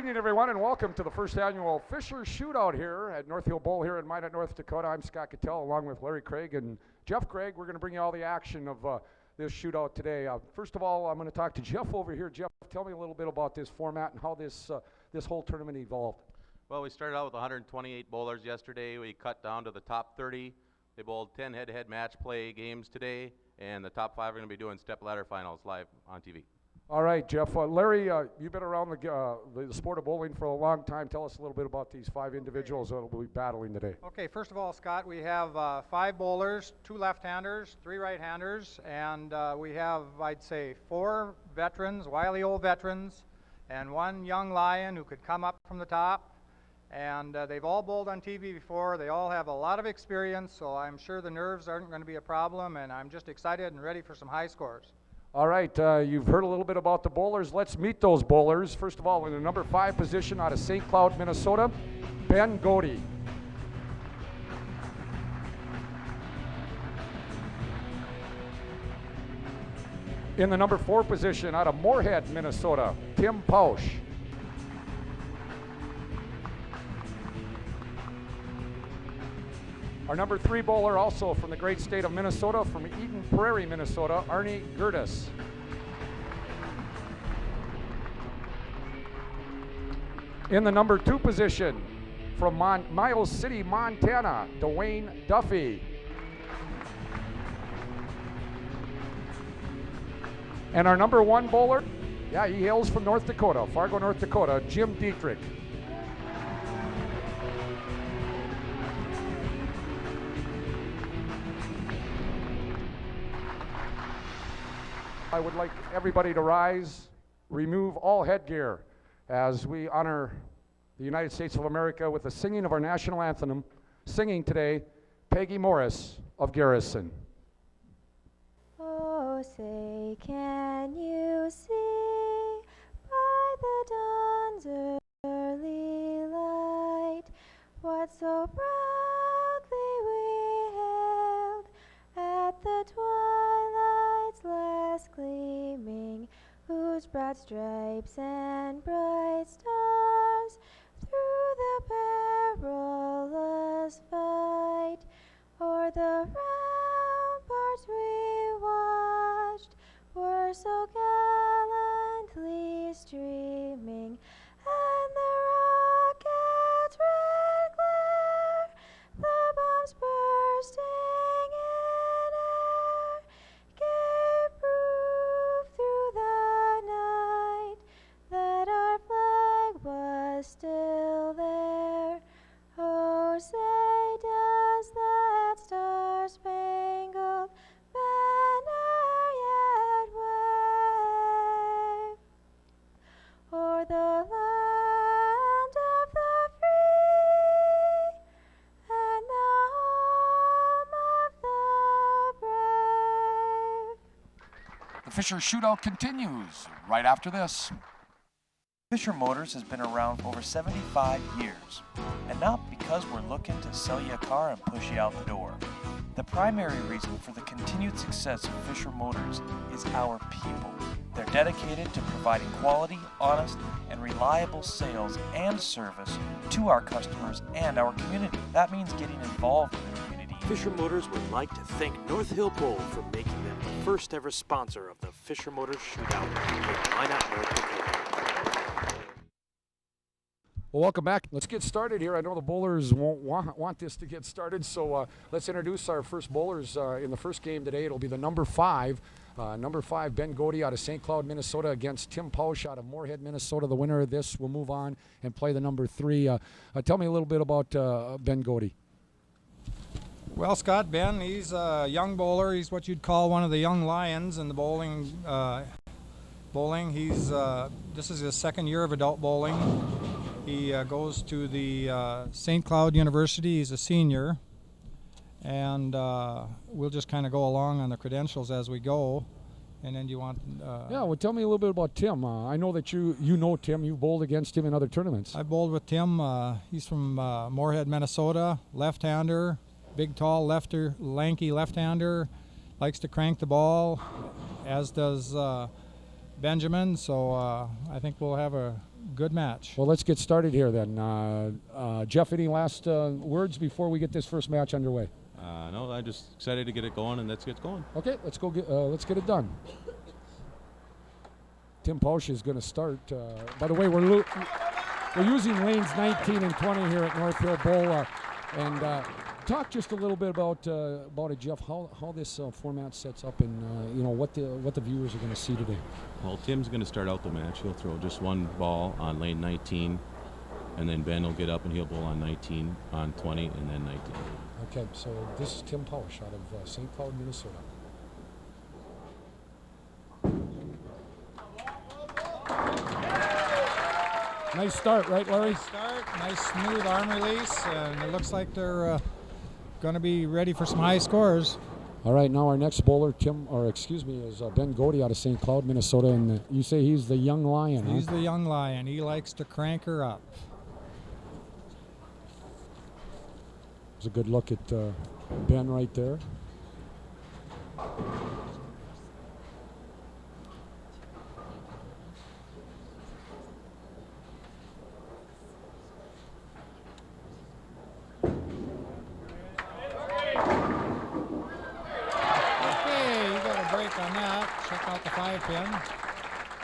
evening, everyone, and welcome to the first annual Fisher Shootout here at North Hill Bowl here in Minot, North Dakota. I'm Scott Cattell, along with Larry Craig and Jeff Craig. We're going to bring you all the action of this shootout today. First of all, I'm going to talk to Jeff over here. Jeff, tell me a little bit about this format and how this whole tournament evolved. Well, we started out with 128 bowlers yesterday. We cut down to the top 30. They bowled 10 head-to-head match play games today, and the top 5 are going to be doing step-ladder finals live on TV. All right, Jeff. Larry, you've been around the sport of bowling for a long time. Tell us a little bit about these 5 individuals that will be battling today. Okay, first of all, Scott, we have 5 bowlers, 2 left-handers, 3 right-handers, and we have, I'd say, 4 veterans, wily old veterans, and 1 young lion who could come up from the top. And they've all bowled on TV before. They all have a lot of experience, so I'm sure the nerves aren't going to be a problem, and I'm just excited and ready for some high scores. All right, you've heard a little bit about the bowlers. Let's meet those bowlers. First of all, in the number 5 position out of St. Cloud, Minnesota, Ben Godey. In the number 4 position out of Moorhead, Minnesota, Tim Pausch. Our number 3 bowler, also from the great state of Minnesota, from Eden Prairie, Minnesota, Arnie Gerdes. In the number 2 position, from Miles City, Montana, Dwayne Duffy. And our number 1 bowler, yeah, he hails from North Dakota, Fargo, North Dakota, Jim Dietrich. I would like everybody to rise, remove all headgear as we honor the United States of America with the singing of our national anthem, singing today, Peggy Morris of Garrison. Oh, say, can you see by the dawn's early light what so proudly we hailed at the twilight's last gleaming, whose broad stripes and bright stars through the perilous fight o'er the ramparts we watched were so gallantly streaming, and the rocket's red glare, the bombs bursting in air, gave proof through the night that our flag was still there. Oh, say, does that star-spangled banner yet wave o'er the land of the free and the home of the brave? The Fisher Shootout continues right after this. Fisher Motors has been around for over 75 years, and not because we're looking to sell you a car and push you out the door. The primary reason for the continued success of Fisher Motors is our people. They're dedicated to providing quality, honest, and reliable sales and service to our customers and our community. That means getting involved in the community. Fisher Motors would like to thank North Hill Bowl for making them the first ever sponsor of the Fisher Motors Shootout in Minot, North Dakota. Well, welcome back. Let's get started here. I know the bowlers won't want this to get started, so let's introduce our first bowlers in the first game today. It'll be the number 5. Number 5, Ben Godey out of St. Cloud, Minnesota, against Tim Pausch out of Moorhead, Minnesota. The winner of this will move on and play the number 3. Tell me a little bit about Ben Godey. Well, Scott, Ben, he's a young bowler. He's what you'd call one of the young lions in the bowling. He's this is his 2nd year of adult bowling. He goes to the St. Cloud University. He's a senior, and we'll just kind of go along on the credentials as we go. And then you want... yeah, well, tell me a little bit about Tim. I know that you know Tim. You've bowled against him in other tournaments. I bowled with Tim. He's from Moorhead, Minnesota, left-hander, big, tall, lanky left-hander, likes to crank the ball, as does Benjamin. So I think we'll have a good match. Well, let's get started here then. Jeff, any last words before we get this first match underway? No, I'm just excited to get it going, and let's get going. Okay, let's go. Let's get it done. Tim Pausch is going to start. By the way, we're using lanes 19 and 20 here at North Hill Bowl, and talk just a little bit about it, Jeff. How this format sets up, and what the viewers are going to see today. Well, Tim's going to start out the match. He'll throw just one ball on lane 19, and then Ben will get up and he'll bowl on 19, on 20, and then 19. Okay, so this is Tim Pausch out of St. Cloud, Minnesota. Nice start, right, Larry? Nice start, nice smooth arm release, and it looks like they're going to be ready for some high scores. All right, now our next bowler, is Ben Godey out of St. Cloud, Minnesota, and you say he's the young lion, He's huh? the young lion. He likes to crank her up. It's a good look at Ben right there.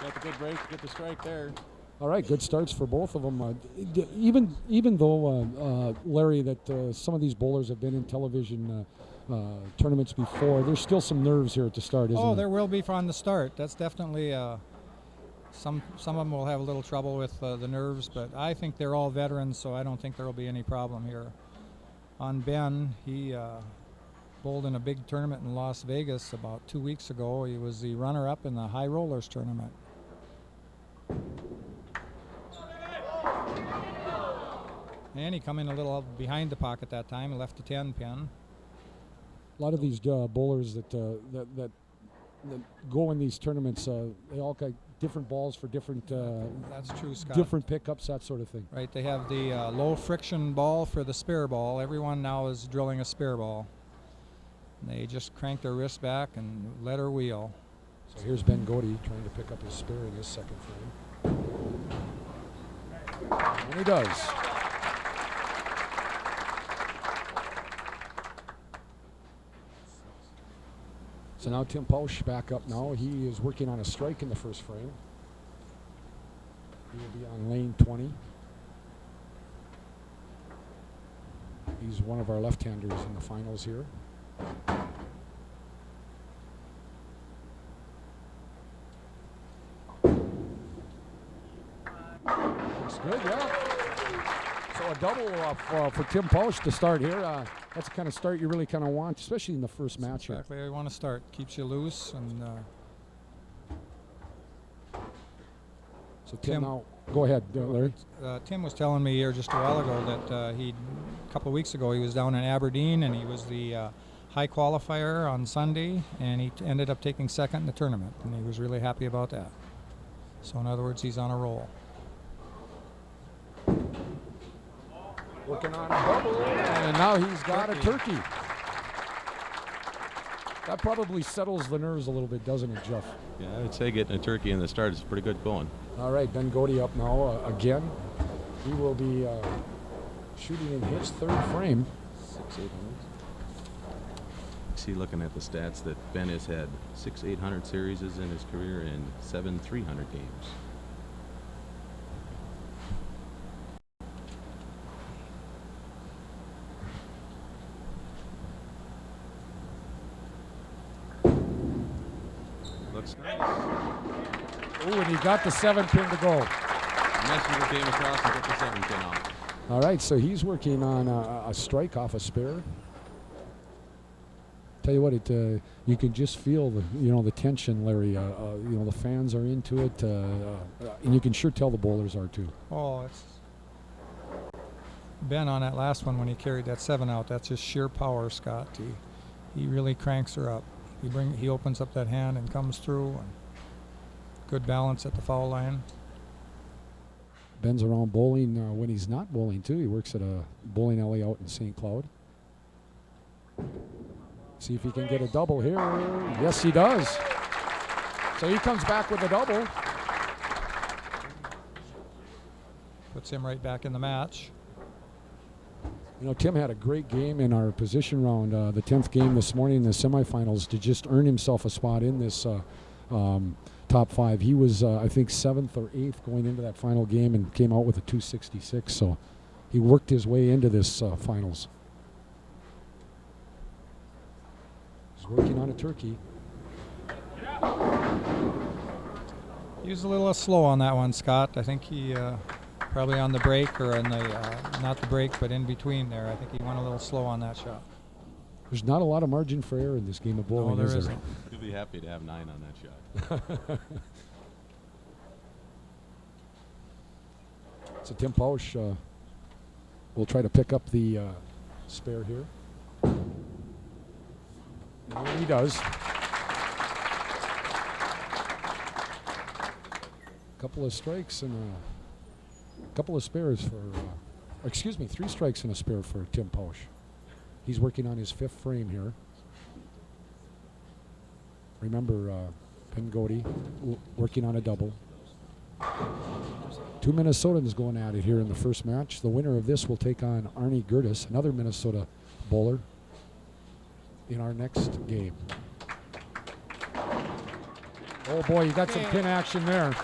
Got the good break to get the strike there. All right, good starts for both of them. Even though, Larry, that some of these bowlers have been in television tournaments before, there's still some nerves here at the start, isn't there? Oh, there will be from the start. That's definitely some of them will have a little trouble with the nerves, but I think they're all veterans, so I don't think there will be any problem here. On Ben, he bowled in a big tournament in Las Vegas about 2 weeks ago. He was the runner-up in the High Rollers tournament. And he come in a little behind the pocket that time. He left the 10 pin. A lot of these bowlers that go in these tournaments, they all got different balls for different That's true, Scott. different pickups, that sort of thing. Right, they have the low friction ball for the spare ball. Everyone now is drilling a spare ball. And they just crank their wrist back and let her wheel. So here's Ben Godey trying to pick up his spare in his second frame. And he does. So now Tim Pausch back up now. He is working on a strike in the first frame. He will be on lane 20. He's one of our left-handers in the finals here. Looks good, yeah. So a double for Tim Pausch to start here. That's the kind of start you really kind of want, especially in the first match. Exactly, you want to start. Keeps you loose. And so Tim now, go ahead, Larry. Tim was telling me here just a while ago that a couple of weeks ago he was down in Aberdeen and he was the high qualifier on Sunday, and he ended up taking second in the tournament, and he was really happy about that. So in other words, he's on a roll. Working on a double, and now he's got a turkey. That probably settles the nerves a little bit, doesn't it, Jeff? Yeah, I would say getting a turkey in the start is pretty good going. All right, Ben Godey up now again. He will be shooting in his third frame. 6-800. See, looking at the stats, that Ben has had 6 800 series in his career and 7 300 games. Looks nice. Oh, and he got the 7-pin to go. Messenger came across and took the 7-pin off. All right, so he's working on a strike off a spare. Tell you what, you can just feel the tension, Larry. The fans are into it, and you can sure tell the bowlers are too. Oh, it's Ben on that last one when he carried that 7 out. That's just sheer power, Scott. He really cranks her up. He opens up that hand and comes through, and good balance at the foul line. Ben's around bowling when he's not bowling too. He works at a bowling alley out in St. Cloud. See if he can get a double here. Yes, he does. So he comes back with a double. Puts him right back in the match. You know, Tim had a great game in our position round, the 10th game this morning in the semifinals, to just earn himself a spot in this top 5. He was, I think, 7th or 8th going into that final game and came out with a 266. So he worked his way into this finals. He's working on a turkey. He was a little slow on that one, Scott. I think he probably on the break or in the, not the break, but in between there. I think he went a little slow on that shot. There's not a lot of margin for error in this game of bowling, No, there is there? isn't. He'll be happy to have 9 on that shot. So Tim Pausch will try to pick up the spare here. And he does. Couple of strikes and a couple of spares for, excuse me, 3 strikes and a spare for Tim Pausch. He's working on his 5th frame here. Remember, Ben Gody working on a double. 2 Minnesotans going at it here in the first match. The winner of this will take on Arnie Gertis, another Minnesota bowler, in our next game. Oh boy, you got some pin action there.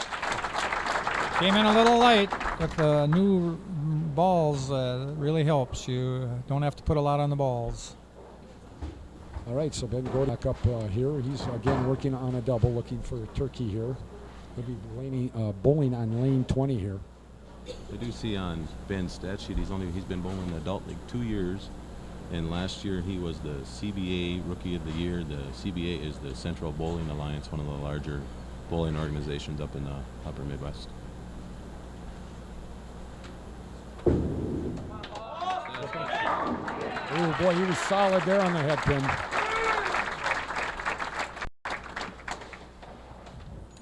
Came in a little light, but the new balls really helps. You don't have to put a lot on the balls. All right, so Ben Gody back up here. He's again working on a double, looking for a turkey here. He'll be bowling on lane 20 here. I do see on Ben's stat sheet he's been bowling in the adult league 2 years, and last year he was the CBA Rookie of the Year. The CBA is the Central Bowling Alliance, one of the larger bowling organizations up in the Upper Midwest. Oh boy, he was solid there on the head pin.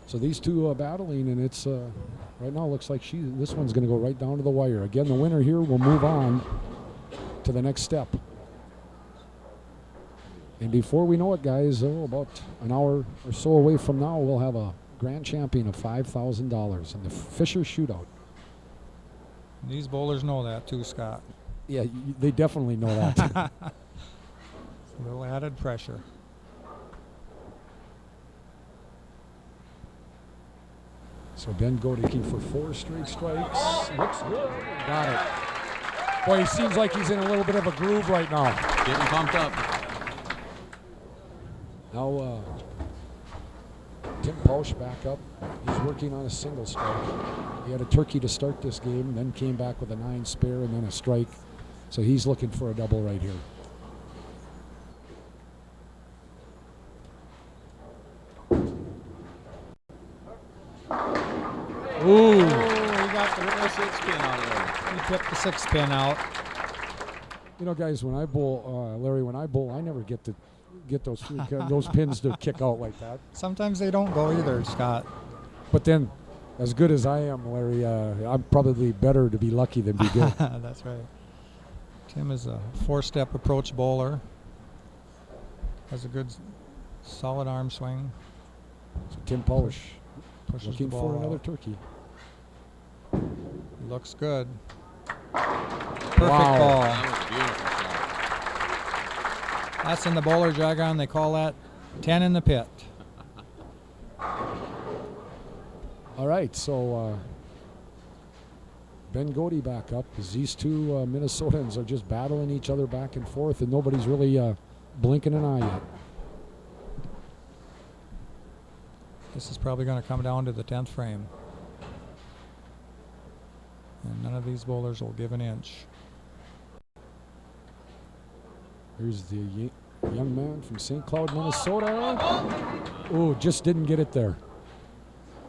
So these two are battling, and it's right now looks like this one's going to go right down to the wire. Again, the winner here will move on to the next step. And before we know it, guys, about an hour or so away from now, we'll have a grand champion of $5,000 in the Fisher Shootout. These bowlers know that too, Scott. Yeah, they definitely know that. A little added pressure. So Ben Gody looking for 4 straight strikes. Looks good. Got it. Boy, he seems like he's in a little bit of a groove right now. Getting pumped up. Now, Tim Pausch back up. He's working on a single strike. He had a turkey to start this game, then came back with a 9 spare and then a strike. So he's looking for a double right here. Ooh. He got the 6 pin out of there. He tipped the 6 pin out. You know, guys, when I bowl, Larry, when I bowl, I never get those those pins to kick out like that. Sometimes they don't go either, Scott. But then, as good as I am, Larry, I'm probably better to be lucky than be good. That's right. Tim is a 4-step approach bowler. Has a good, solid arm swing. So Tim Pausch Pushes looking the for ball another out. turkey. Looks good. Perfect Wow. ball. That was a beautiful shot. That's in the bowler jargon. They call that 10 in the pit. All right, so Ben Gody back up as these two Minnesotans are just battling each other back and forth, and nobody's really blinking an eye yet. This is probably going to come down to the 10th frame. And none of these bowlers will give an inch. Here's the young man from St. Cloud, Minnesota. Oh, just didn't get it there.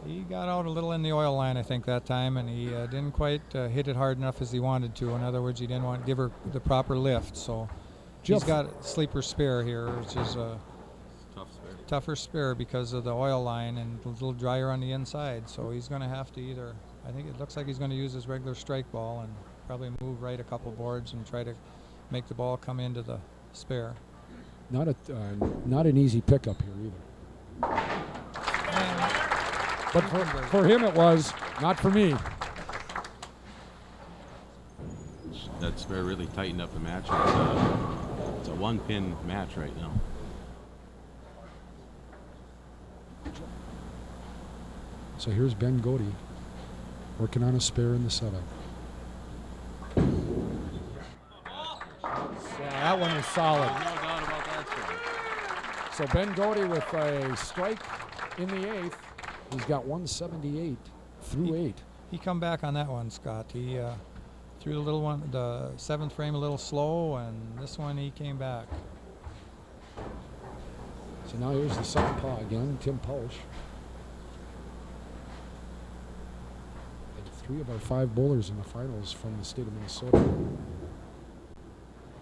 He got out a little in the oil line, I think, that time, and he didn't quite hit it hard enough as he wanted to. In other words, he didn't give her the proper lift. So he's got a sleeper spare here, which is a tougher spare because of the oil line and a little drier on the inside. So he's going to have to either, I think it looks like he's going to use his regular strike ball and probably move right a couple boards and try to make the ball come into the spare. Not an easy pickup here either. But for him it was, not for me. that spare really tightened up the match. It's a one-pin match right now. So here's Ben Godey working on a spare in the setup. Yeah, that one was solid. No doubt about that, sir. So Ben Godey with a strike in the 8th. He's got 178 through 8. He come back on that one, Scott. He threw the little one, the 7th frame a little slow, and this one he came back. So now here's the southpaw again, Tim Pausch. And 3 of our 5 bowlers in the finals from the state of Minnesota.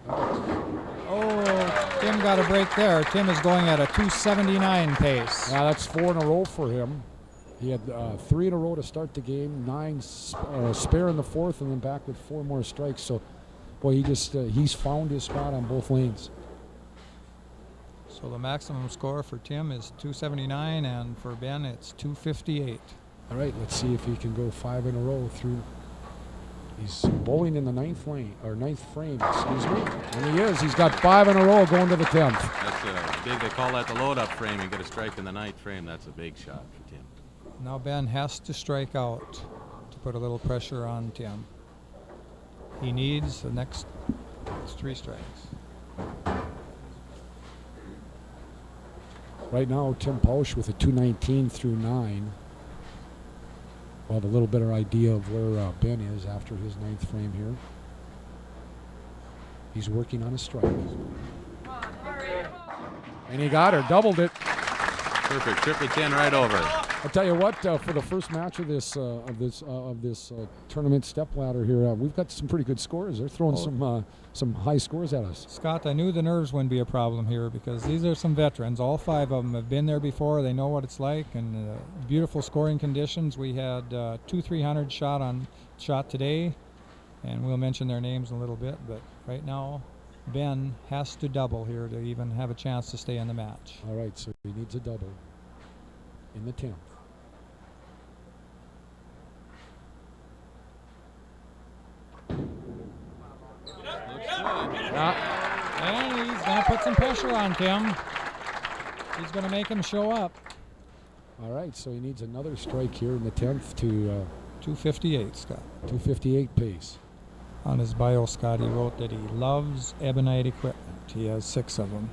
Oh, Tim got a break there. Tim is going at a 279 pace. Now that's 4 in a row for him. He had 3 in a row to start the game, 9 spare in the 4th, and then back with 4 more strikes. So, boy, he's found his spot on both lanes. So the maximum score for Tim is 279, and for Ben it's 258. All right, let's see if he can go 5 in a row through. He's bowling in the 9th lane, or 9th frame, excuse me. And he is. He's got 5 in a row going to the 10th. That's big. They call that the load-up frame. You get a strike in the 9th frame. That's a big shot for Tim. Now Ben has to strike out to put a little pressure on Tim. He needs the next 3 strikes. Right now, Tim Pausch with a 219 through 9. We'll have a little better idea of where Ben is after his 9th frame here. He's working on a strike. And he got her, doubled it. Perfect. Triple 10 right over. I'll tell you what, for the first match of this tournament stepladder here, we've got some pretty good scores. They're throwing some high scores at us. Scott, I knew the nerves wouldn't be a problem here because these are some veterans. All 5 of them have been there before. They know what it's like, and beautiful scoring conditions. We had 2 300 shot today, and we'll mention their names in a little bit. But right now, Ben has to double here to even have a chance to stay in the match. All right, so he needs a double in the 10th. And he's going to put some pressure on Tim. He's going to make him show up. All right, so he needs another strike here in the 10th to 258, Scott. 258 pace. On his bio, Scott, he wrote that he loves ebonite equipment. He has 6 of them.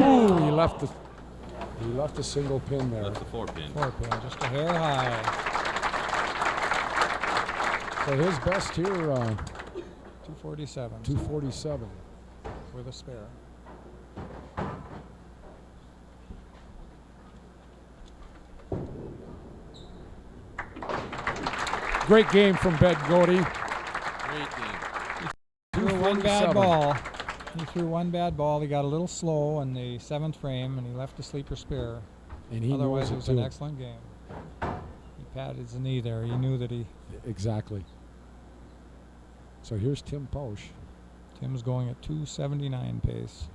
Ooh, he left the single pin there. That's the 4-pin. 4-pin, just a hair high. So his best here, 247. 247. With a spare. Great game from Ben Godey. Great game. Threw one bad ball. He threw one bad ball. He got a little slow in the 7th frame, and he left a sleeper spare. And he Otherwise, knows it was too. an excellent game. He patted his knee there. He knew that he... Exactly. So here's Tim Pausch. Tim's going at 279 pace.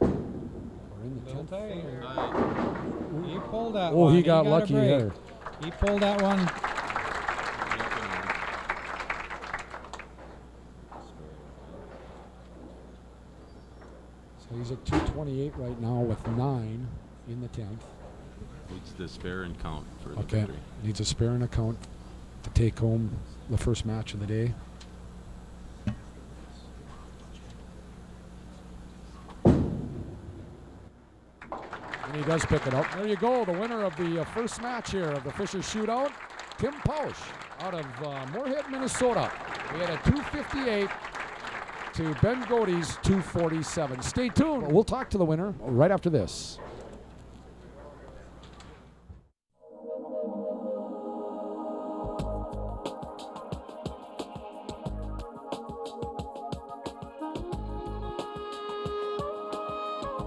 We're in the Little 10th. tight. frame. He pulled that Oh, one. he got a lucky break. there. He pulled that one. So he's at 228 right now with 9 in the 10th. Needs the spare and count for the Okay, victory. needs a spare and a count to take home the first match of the day. And he does pick it up. There you go, the winner of the first match here of the Fisher Shootout, Tim Pausch out of Moorhead, Minnesota. We had a 258 to Ben Godey's 247. Stay tuned. We'll talk to the winner right after this.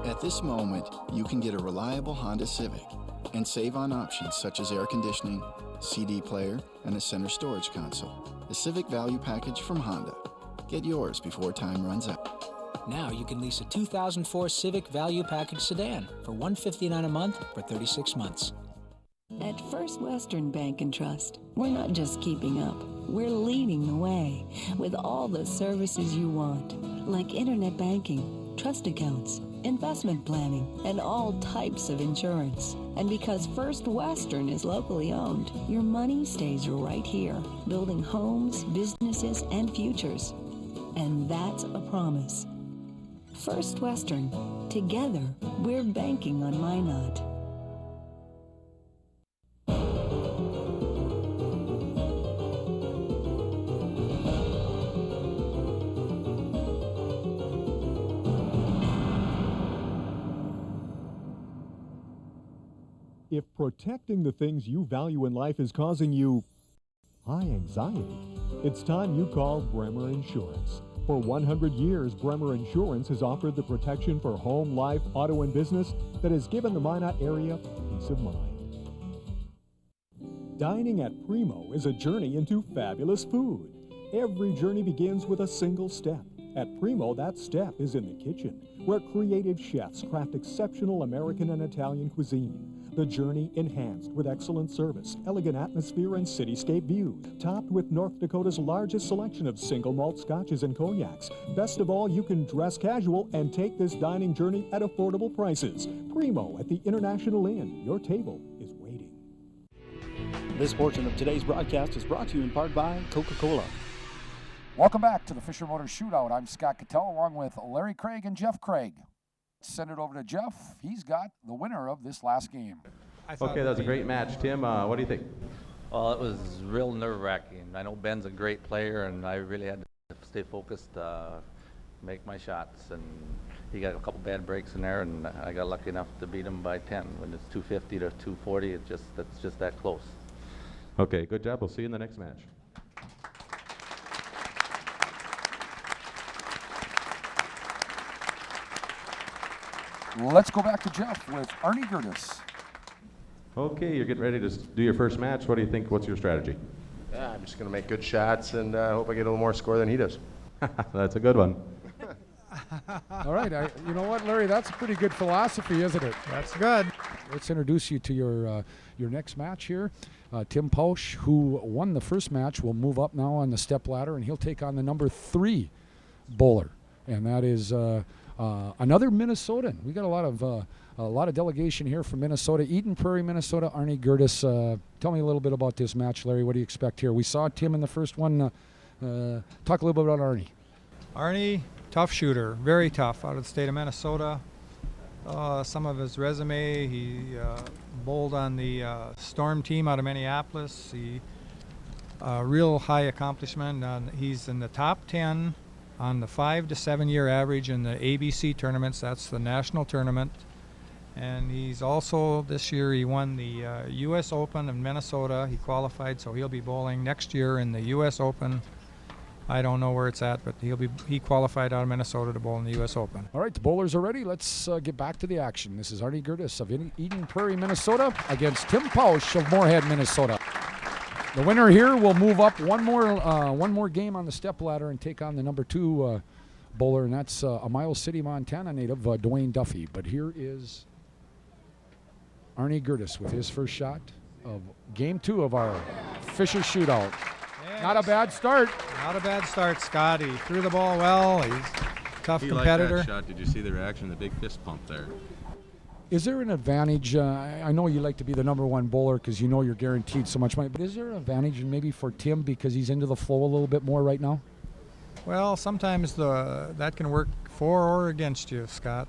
At this moment, you can get a reliable Honda Civic and save on options such as air conditioning, CD player, and a center storage console. The Civic Value Package from Honda. Get yours before time runs out. Now you can lease a 2004 Civic Value Package sedan for $159 a month for 36 months. At First Western Bank and Trust, we're not just keeping up, we're leading the way with all the services you want, like internet banking, trust accounts, investment planning, and all types of insurance. And because First Western is locally owned, your money stays right here, building homes, businesses, and futures. And that's a promise. First Western. Together, we're banking on Minot. If protecting the things you value in life is causing you high anxiety, it's time you call Bremer Insurance. For 100 years, Bremer Insurance has offered the protection for home, life, auto, and business that has given the Minot area peace of mind. Dining at Primo is a journey into fabulous food. Every journey begins with a single step. At Primo, that step is in the kitchen, where creative chefs craft exceptional American and Italian cuisine. The journey enhanced with excellent service, elegant atmosphere, and cityscape views, topped with North Dakota's largest selection of single malt scotches and cognacs. Best of all, you can dress casual and take this dining journey at affordable prices. Primo at the International Inn. Your table is waiting. This portion of today's broadcast is brought to you in part by Coca-Cola. Welcome back to the Fisher Motors Shootout. I'm Scott Cattell along with Larry Craig and Jeff Craig. Send it over to Jeff. He's got the winner of this last game. Okay, that was a great match. Tim, what do you think? Well, it was real nerve-wracking. I know Ben's a great player, and I really had to stay focused, make my shots. And he got a couple bad breaks in there, and I got lucky enough to beat him by 10. When it's 250 to 240, that's just that close. Okay, good job. We'll see you in the next match. Let's go back to Jeff with Arnie Gertis. Okay, you're getting ready to do your first match. What do you think? What's your strategy? Yeah, I'm just going to make good shots and hope I get a little more score than he does. That's a good one. All right, you know what, Larry? That's a pretty good philosophy, isn't it? That's good. Let's introduce you to your next match here. Tim Pausch, who won the first match, will move up now on the step ladder, and he'll take on the number 3 bowler, and that is another Minnesotan. We got a lot of delegation here from Minnesota, Eden Prairie, Minnesota. Arnie Gertis, tell me a little bit about this match, Larry. What do you expect here? We saw Tim in the first one. Talk a little bit about Arnie. Arnie, tough shooter, very tough, out of the state of Minnesota. Some of his resume, he bowled on the Storm team out of Minneapolis. He real high accomplishment. He's in the top 10 on the 5 to 7 year average in the ABC tournaments. That's the national tournament. And he's also, this year, he won the U.S. Open in Minnesota. He qualified, so he'll be bowling next year in the U.S. Open. I don't know where it's at, but he qualified out of Minnesota to bowl in the U.S. Open. All right, the bowlers are ready. Let's get back to the action. This is Arnie Gertis of Eden Prairie, Minnesota, against Tim Pausch of Moorhead, Minnesota. The winner here will move up one more game on the step ladder and take on the number 2 bowler, and that's a Miles City, Montana native, Dwayne Duffy. But here is Arnie Gertis with his first shot of game 2 of our Fisher Shootout. Yes. Not a bad start. Not a bad start, Scott. He threw the ball well. He's a tough competitor. Liked that shot. Did you see the reaction, the big fist pump there? Is there an advantage? I know you like to be the number 1 bowler because you know you're guaranteed so much money, but is there an advantage maybe for Tim because he's into the flow a little bit more right now? Well, sometimes that can work for or against you, Scott.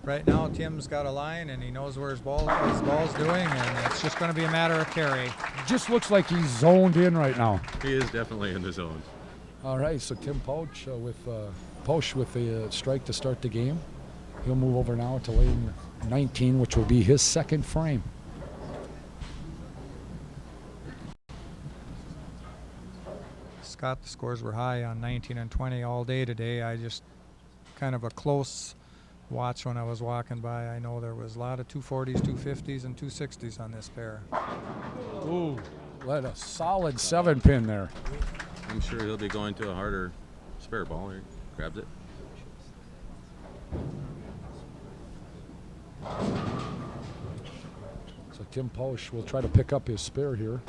Right now, Tim's got a line, and he knows where his ball's doing, and it's just going to be a matter of carry. Just looks like he's zoned in right now. He is definitely in the zone. All right, so Tim Pausch with the strike to start the game. He'll move over now to lane 19, which will be his second frame. Scott, the scores were high on 19 and 20 all day today. I just kind of a close watch when I was walking by. I know there was a lot of 240s, 250s, and 260s on this pair. Ooh, let a solid 7-pin there. I'm sure he'll be going to a harder spare ball. He grabs it. So Tim Pausch will try to pick up his spare here.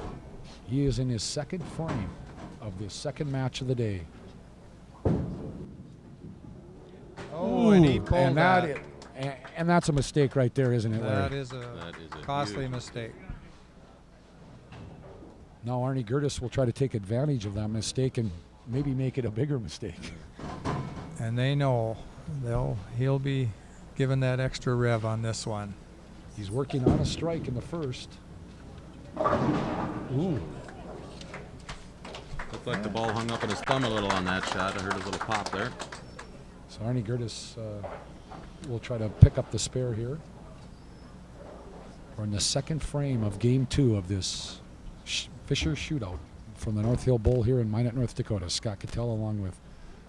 He is in his second frame of the second match of the day. Oh, and he Ooh, pulled and that. and that's a mistake right there, isn't it, Larry? That is a costly mistake. Now Arnie Gertis will try to take advantage of that mistake and maybe make it a bigger mistake. And they know he'll be given that extra rev on this one. He's working on a strike in the first. Ooh. Looked like the ball hung up in his thumb a little on that shot. I heard a little pop there. So Arnie Gertis will try to pick up the spare here. We're in the second frame of game 2 of this Fisher Shootout from the North Hill Bowl here in Minot, North Dakota. Scott Cattell along with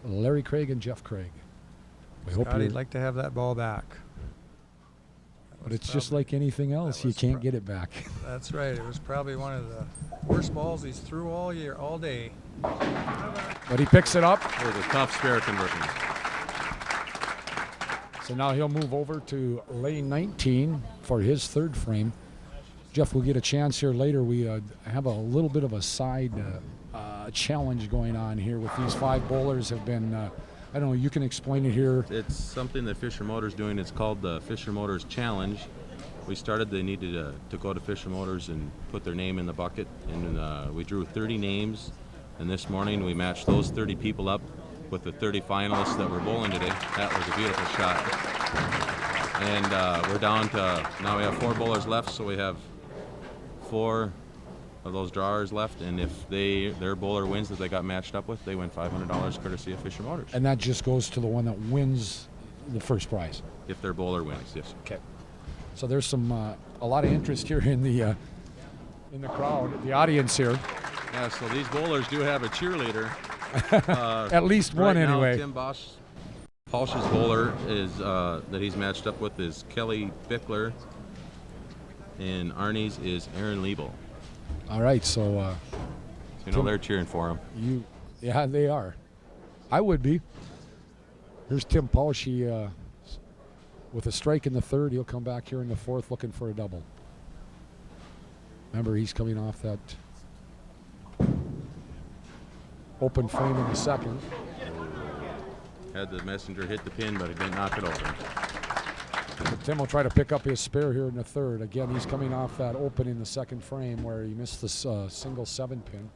Larry Craig and Jeff Craig. We hope Scotty'd like to have that ball back. But it's just like anything else. You can't get it back. That's right. It was probably one of the worst balls he's threw all year, all day. But he picks it up. It was a tough spare conversion. So now he'll move over to lane 19 for his third frame. Jeff will get a chance here later. We have a little bit of a side challenge going on here with these 5 bowlers have been, I don't know, you can explain it here. It's something that Fisher Motors doing. It's called the Fisher Motors Challenge. We started, they needed to go to Fisher Motors and put their name in the bucket. And we drew 30 names. And this morning we matched those 30 people up with the 30 finalists that were bowling today. That was a beautiful shot. And we're down to, now we have 4 bowlers left, so we have 4 of those drawers left, and if their bowler wins that they got matched up with, they win $500 courtesy of Fisher Motors. And that just goes to the one that wins the first prize. If their bowler wins, yes. Okay. So there's some a lot of interest here in the crowd, the audience here. Yeah. So these bowlers do have a cheerleader. At least one, right anyway. Now, Tim Pausch's bowler is that he's matched up with is Kelly Bickler, and Arnie's is Aaron Liebel. All right, so they're cheering for him. Yeah, they are. I would be. Here's Tim Pausch. With a strike in the third, he'll come back here in the fourth looking for a double. Remember, he's coming off that open frame in the second. Had the messenger hit the pin, but he didn't knock it over. Tim will try to pick up his spare here in the third. Again, he's coming off that open in the second frame where he missed the single 7-pin.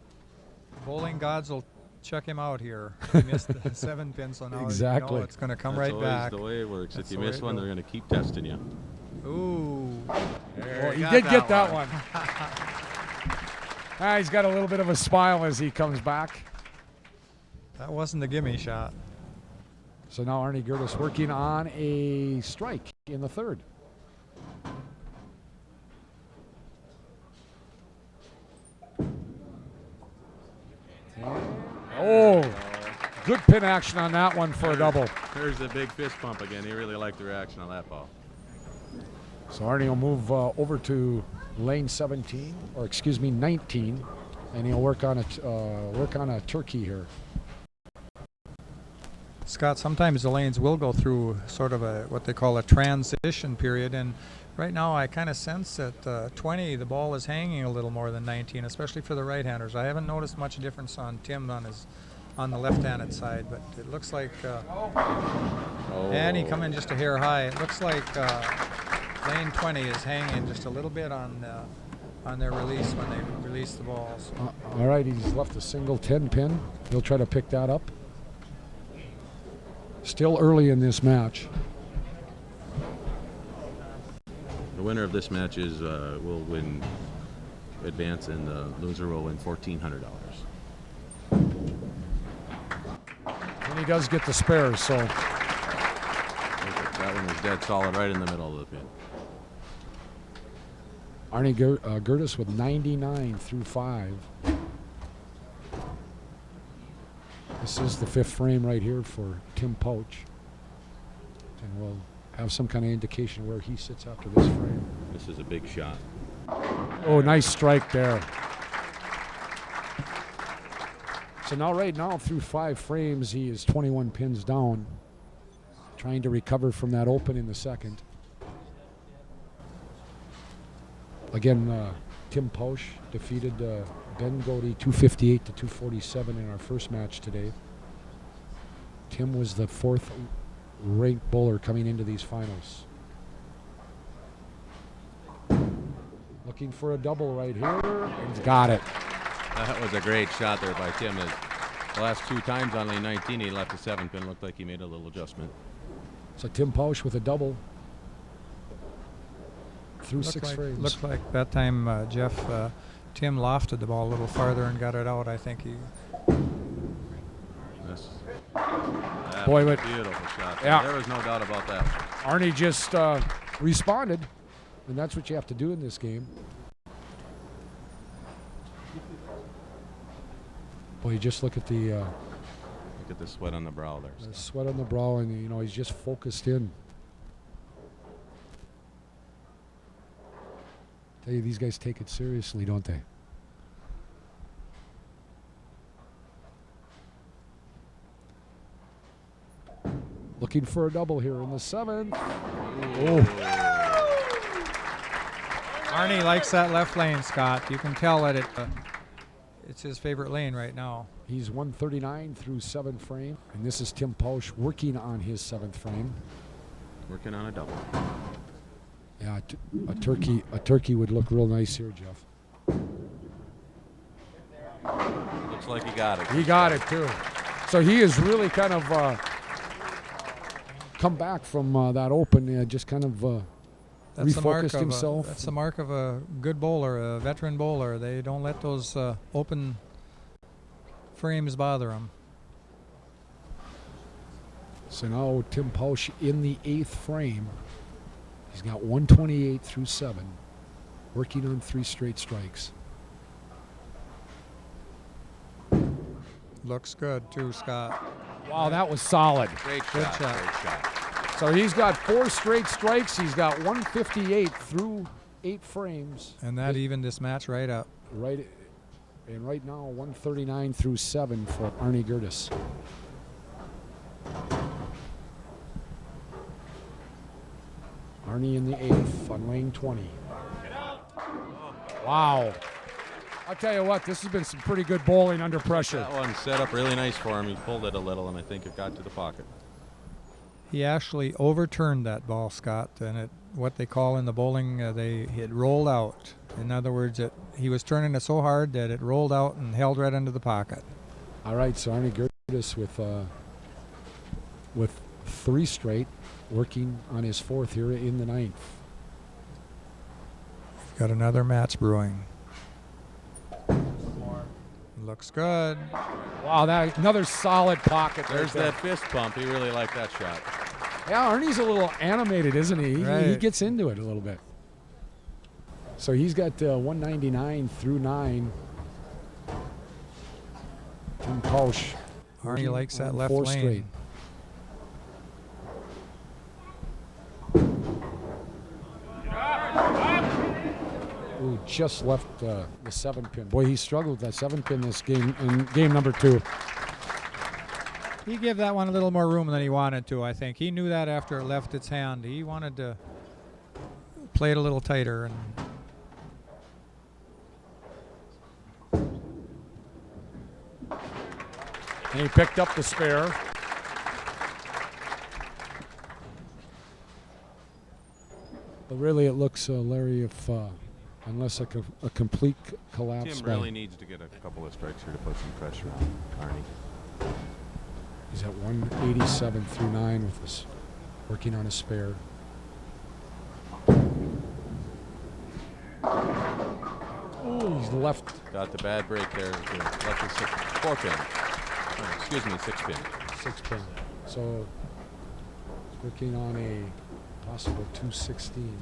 Bowling gods will check him out here. He missed the 7-pin, so now exactly. You know it's going to come That's right back. That's the way it works. If you miss one, they're going to keep testing you. Ooh. He did get that one. He's got a little bit of a smile as he comes back. That wasn't a gimme shot. So now Arnie Gertis working on a strike in the third. Oh, good pin action on that one for a double. There's the big fist pump again. He really liked the reaction on that ball. So Arnie will move over to lane 17, or excuse me, 19, and he'll work on a turkey here. Scott, sometimes the lanes will go through sort of what they call a transition period, and right now I kind of sense that 20, the ball is hanging a little more than 19, especially for the right-handers. I haven't noticed much difference on Tim on the left-handed side, but it looks like, and he come in just a hair high. It looks like lane 20 is hanging just a little bit on their release when they release the balls. All right, he's left a single 10-pin. He'll try to pick that up. Still early in this match. The winner of this match will win advance, and the loser will win $1,400. And he does get the spares, so. That one was dead solid right in the middle of the pin. Arnie Gertis with 99 through 5. This is the fifth frame right here for Tim Pausch. And we'll have some kind of indication where he sits after this frame. This is a big shot. Oh, nice strike there. So now right now through 5 frames, he is 21 pins down, trying to recover from that open in the second. Again, Tim Pausch defeated Ben Godey 258 to 247 in our first match today. Tim was the 4th ranked bowler coming into these finals. Looking for a double right here, and he's got it. That was a great shot there by Tim. The last 2 times on lane 19, he left the 7 pin. Looked like he made a little adjustment. So Tim Pausch with a double through 6 frames. Looked like that time, Jeff, Tim lofted the ball a little farther and got it out. I think he. Boy, was but a beautiful shot. Yeah. There was no doubt about that. Arnie just responded, and that's what you have to do in this game. Boy, you just look at the Look at the sweat on the brow there. the sweat on the brow, and you know he's just focused in. Tell you, these guys take it seriously, don't they? Looking for a double here in the 7th. Oh. Arnie likes that left lane, Scott. You can tell that it's his favorite lane right now. He's 139 through 7 frame, and this is Tim Pausch working on his 7th frame. Working on a double. Yeah, a turkey would look real nice here, Jeff. Looks like he got it. He got it too. So he has really kind of come back from that open, just kind of refocused himself. That's the mark of a good bowler, a veteran bowler. They don't let those open frames bother them. So now Tim Pausch in the 8th frame. He's got 128 through 7, working on 3 straight strikes. Looks good too, Scott. Wow, that was solid. Great Good shot. shot. Great shot. So he's got 4 straight strikes. He's got 158 through 8 frames. And that evened this match right up. Right now, 139 through 7 for Arnie Gertis. Arnie in the 8th on lane 20. Wow. I'll tell you what, this has been some pretty good bowling under pressure. That one set up really nice for him. He pulled it a little, and I think it got to the pocket. He actually overturned that ball, Scott, and it what they call in the bowling, it rolled out. In other words, he was turning it so hard that it rolled out and held right into the pocket. All right, so Arnie Gertis with 3 straight, working on his 4th here in the 9th. Got another match brewing. Looks good. Wow, that another solid pocket. There's that fist pump. He really liked that shot. Yeah, Arnie's a little animated, isn't he? Right. He gets into it a little bit. So he's got 199 through 9. Tim Pausch. Arnie likes that left 4 lane. straight. Ooh, just left the 7 pin. Boy, he struggled with that 7 pin this game in game number 2. He gave that one a little more room than he wanted to, I think. He knew that after it left its hand. He wanted to play it a little tighter. And he picked up the spare. But really it looks, Larry, if unless a complete collapse. Tim really needs to get a couple of strikes here to put some pressure on Arnie. He's at 187 through 9 with this, working on a spare. Oh, he's left. Got the bad break there. Left the 4 pin. Oh, excuse me, 6 pin. 6 pin. So he's working on a possible 216.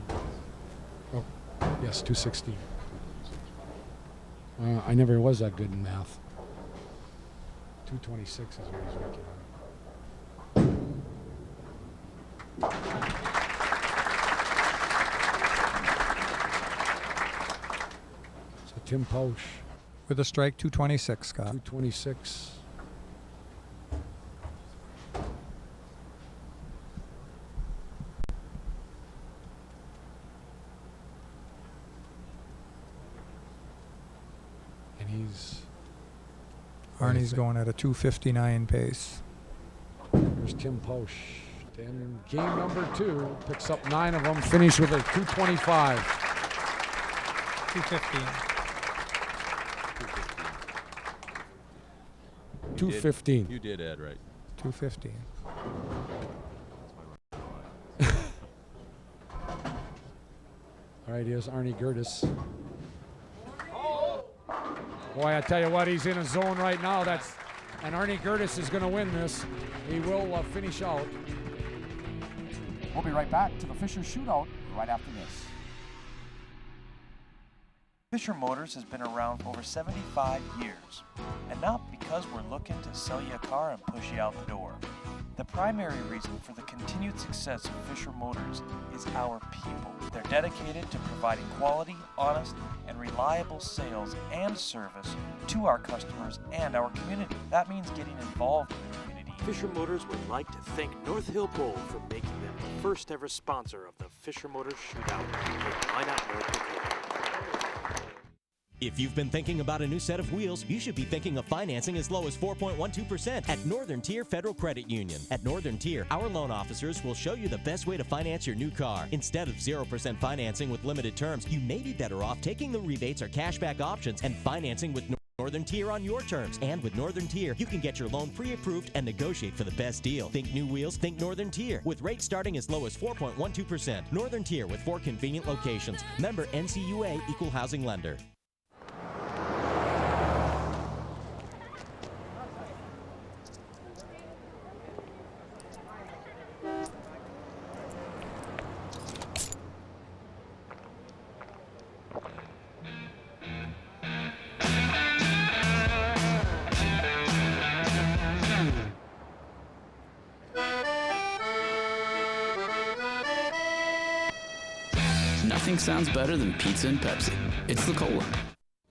Oh, yes, 216. I never was that good in math. 226 is what he's working on. So Tim Pausch. With a strike, 226, Scott. 226. Arnie's. Arnie's going at a 2:59 pace. There's Tim Pausch. And game number 2 picks up 9 of them, finished with a 2:25. 2:15. 2:15. You did, Ed, right. 2:15. All right, here's Arnie Gertis. Boy, I tell you what, he's in a zone right now. And Arnie Gertis is going to win this. He will finish out. We'll be right back to the Fisher Shootout right after this. Fisher Motors has been around for over 75 years, and not because we're looking to sell you a car and push you out the door. The primary reason for the continued success of Fisher Motors is our people. They're dedicated to providing quality, honest, and reliable sales and service to our customers and our community. That means getting involved in the community. Fisher Motors would like to thank North Hill Bowl for making them the first ever sponsor of the Fisher Motors Shootout in Minot, North Dakota. If you've been thinking about a new set of wheels, you should be thinking of financing as low as 4.12% at Northern Tier Federal Credit Union. At Northern Tier, our loan officers will show you the best way to finance your new car. Instead of 0% financing with limited terms, you may be better off taking the rebates or cashback options and financing with Northern Tier on your terms. And with Northern Tier, you can get your loan pre-approved and negotiate for the best deal. Think new wheels, think Northern Tier. With rates starting as low as 4.12%. Northern Tier with 4 convenient locations. Member NCUA Equal Housing Lender. Nothing sounds better than pizza and Pepsi. It's the cola.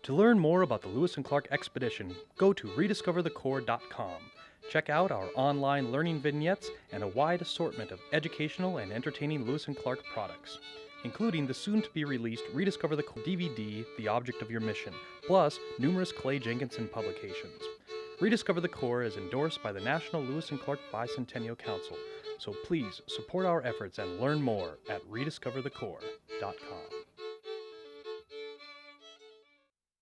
To learn more about the Lewis and Clark expedition, go to rediscoverthecore.com. Check out our online learning vignettes and a wide assortment of educational and entertaining Lewis and Clark products, including the soon-to-be-released Rediscover the Core DVD, The Object of Your Mission, plus numerous Clay Jenkinson publications. Rediscover the Core is endorsed by the National Lewis and Clark Bicentennial Council, so please support our efforts and learn more at rediscoverthecore.com.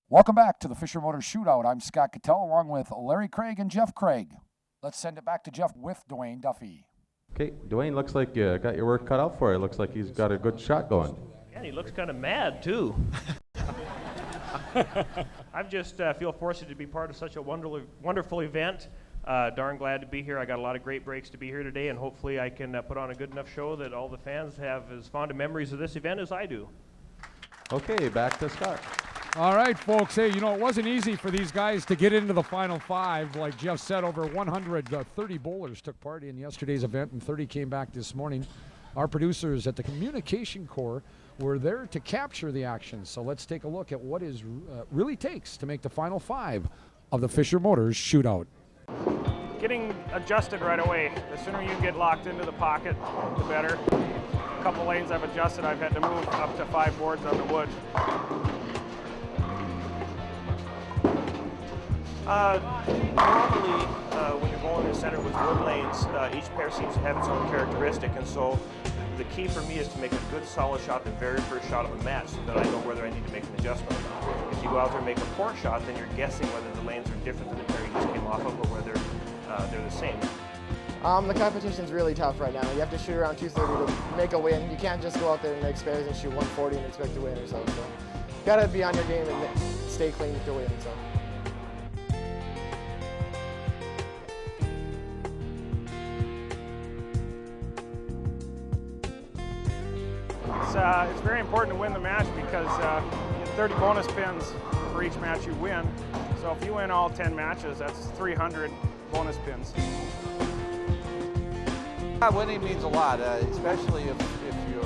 Welcome back to the Fisher Motors Shootout. I'm Scott Cattell along with Larry Craig and Jeff Craig. Let's send it back to Jeff with Dwayne Duffy. Okay, Dwayne, looks like you got your work cut out for you. Looks like he's got a good shot going. Yeah, and he looks kind of mad, too. I just feel fortunate to be part of such a wonderful event. Darn glad to be here. I got a lot of great breaks to be here today, and hopefully I can put on a good enough show that all the fans have as fond of memories of this event as I do. Okay, back to Scott. All right, folks. Hey, it wasn't easy for these guys to get into the Final Five. Like Jeff said, over 130 bowlers took part in yesterday's event, and 30 came back this morning. Our producers at the Communication Corps were there to capture the action. So let's take a look at what it really takes to make the Final Five of the Fisher Motors Shootout. Getting adjusted right away. The sooner you get locked into the pocket, the better. A couple lanes I've adjusted, I've had to move up to 5 boards on the wood. Normally, when you're going in the center with wood lanes, each pair seems to have its own characteristic, and so the key for me is to make a good solid shot the very first shot of a match so that I know whether I need to make an adjustment or not. If you go out there and make a poor shot, then you're guessing whether the lanes are different than the pair you just came off of or whether they're the same. The competition's really tough right now. You have to shoot around 230 to make a win. You can't just go out there and make spares and shoot 140 and expect to win or something. So you gotta be on your game and stay clean to win. So. It's very important to win the match because you get 30 bonus pins for each match you win. So if you win all 10 matches, that's 300 bonus pins. Winning means a lot, especially if you're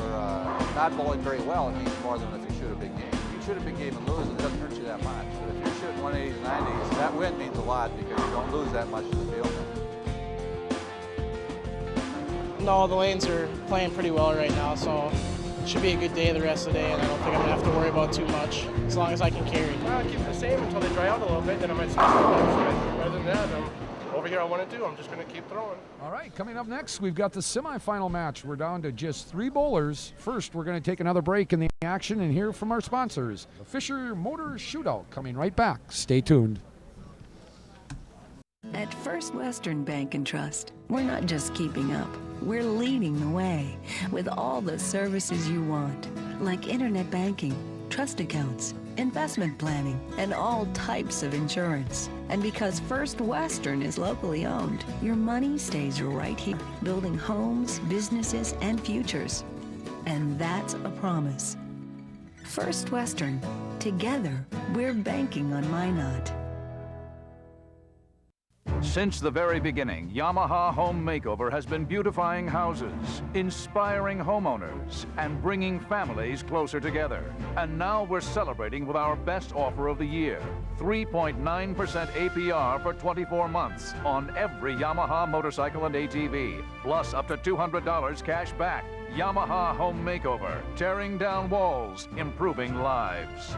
not bowling very well. It means more than if you shoot a big game. If you shoot a big game and lose, it doesn't hurt you that much. But if you're shooting 180s and 90s, that win means a lot because you don't lose that much in the field. No, the lanes are playing pretty well right now, so should be a good day the rest of the day, and I don't think I'm going to have to worry about too much as long as I can carry. Well, I'll keep it the same until they dry out a little bit, then I might switch to the Rather than that, over here on 1 and 2, I'm just going to keep throwing. All right, coming up next, we've got the semifinal match. We're down to just 3 bowlers. First, we're going to take another break in the action and hear from our sponsors. The Fisher Motor Shootout coming right back. Stay tuned. At First Western Bank and Trust, we're not just keeping up, we're leading the way with all the services you want, like internet banking, trust accounts, investment planning, and all types of insurance. And because First Western is locally owned, your money stays right here, building homes, businesses, and futures. And that's a promise. First Western, together, we're banking on Minot. Since the very beginning, Yamaha Home Makeover has been beautifying houses, inspiring homeowners, and bringing families closer together. And now we're celebrating with our best offer of the year, 3.9% APR for 24 months on every Yamaha motorcycle and ATV, plus up to $200 cash back. Yamaha Home Makeover, tearing down walls, improving lives.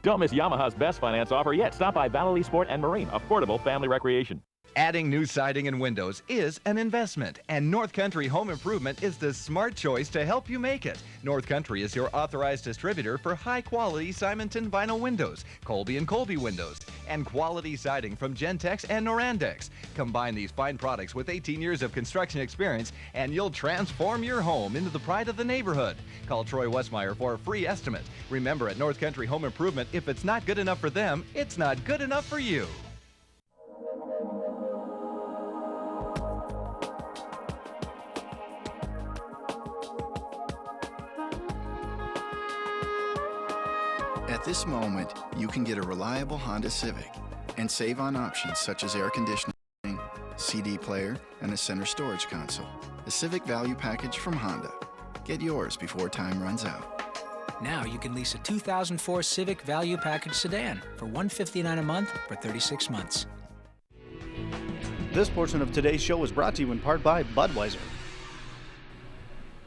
Don't miss Yamaha's best finance offer yet. Stop by Valley Sport and Marine, affordable family recreation. Adding new siding and windows is an investment, and North Country Home Improvement is the smart choice to help you make it. North Country is your authorized distributor for high-quality Simonton vinyl windows, Colby & Colby windows, and quality siding from Gentex and Norandex. Combine these fine products with 18 years of construction experience, and you'll transform your home into the pride of the neighborhood. Call Troy Westmeyer for a free estimate. Remember, at North Country Home Improvement, if it's not good enough for them, it's not good enough for you. At this moment, you can get a reliable Honda Civic and save on options such as air conditioning, CD player, and a center storage console. The Civic Value Package from Honda. Get yours before time runs out. Now you can lease a 2004 Civic Value Package sedan for $159 a month for 36 months. This portion of today's show is brought to you in part by Budweiser.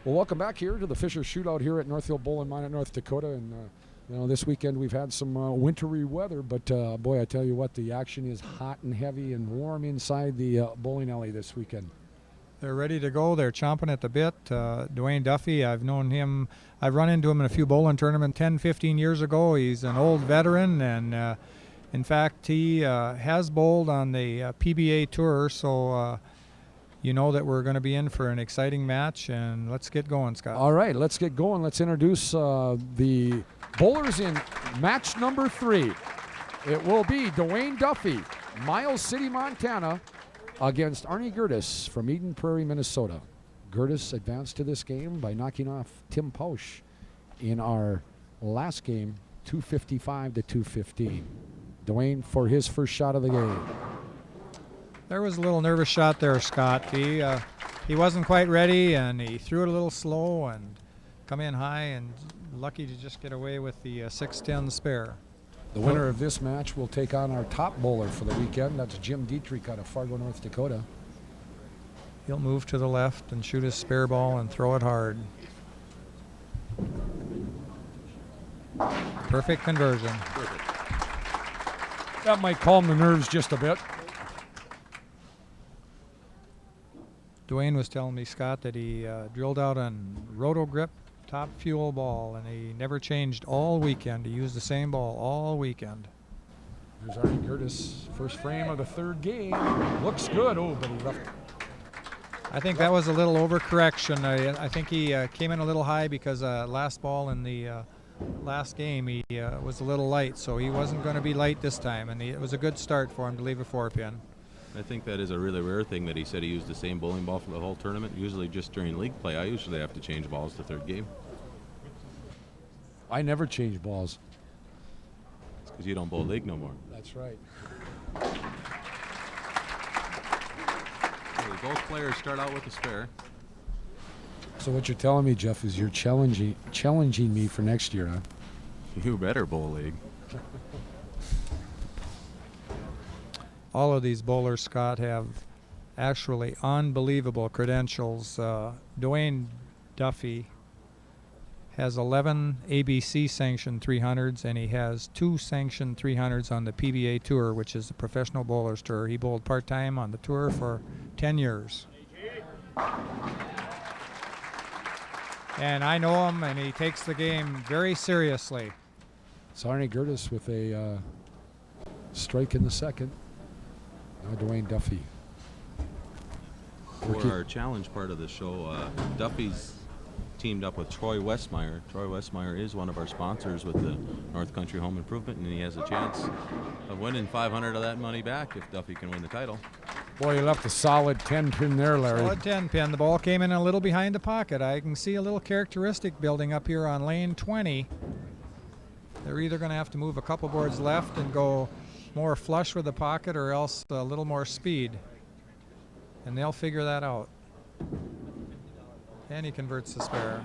Well, welcome back here to the Fisher Shootout here at North Hill Bowl in Minot, North Dakota. And this weekend we've had some wintry weather, but boy, I tell you what, the action is hot and heavy and warm inside the bowling alley this weekend. They're ready to go. They're chomping at the bit. Dwayne Duffy, I've known him. I've run into him in a few bowling tournaments 10, 15 years ago. He's an old veteran, and in fact, he has bowled on the PBA Tour, so you know that we're going to be in for an exciting match, and let's get going, Scott. All right, let's get going. Let's introduce the bowlers in match number 3. It will be Dwayne Duffy, Miles City, Montana, against Arnie Gertis from Eden Prairie, Minnesota. Gertis advanced to this game by knocking off Tim Pausch in our last game, 255 to 215. Dwayne for his first shot of the game. There was a little nervous shot there, Scott. He wasn't quite ready, and he threw it a little slow and come in high, and lucky to just get away with the 6-10 spare. The winner of this match will take on our top bowler for the weekend. That's Jim Dietrich out of Fargo, North Dakota. He'll move to the left and shoot his spare ball and throw it hard. Perfect conversion. That might calm the nerves just a bit. Dwayne was telling me, Scott, that he drilled out on Roto Grip top fuel ball, and he never changed all weekend. He used the same ball all weekend. There's Arnie Gertis, first frame of the third game. Looks good. Oh, but he left. I think that was a little overcorrection. I think he came in a little high because last ball in the last game he was a little light, so he wasn't going to be light this time, and it was a good start for him to leave a 4-pin. I think that is a really rare thing that he said he used the same bowling ball for the whole tournament. Usually just during league play, I usually have to change balls the third game. I never change balls. It's because you don't bowl league no more. That's right. Both players start out with a spare. So what you're telling me, Jeff, is you're challenging me for next year, huh? You better bowl league. All of these bowlers, Scott, have actually unbelievable credentials. Dwayne Duffy has 11 ABC sanctioned 300s, and he has 2 sanctioned 300s on the PBA Tour, which is the Professional Bowlers Tour. He bowled part-time on the tour for 10 years. And I know him, and he takes the game very seriously. It's Arnie Gertis with a strike in the second. Now Dwayne Duffy. For our challenge part of the show, Duffy's teamed up with Troy Westmeyer. Troy Westmeyer is one of our sponsors with the North Country Home Improvement, and he has a chance of winning 500 of that money back if Duffy can win the title. Boy, you left a solid 10 pin there, Larry. Solid 10 pin. The ball came in a little behind the pocket. I can see a little characteristic building up here on lane 20. They're either going to have to move a couple boards left and go more flush with the pocket, or else a little more speed. And they'll figure that out. And he converts the spare.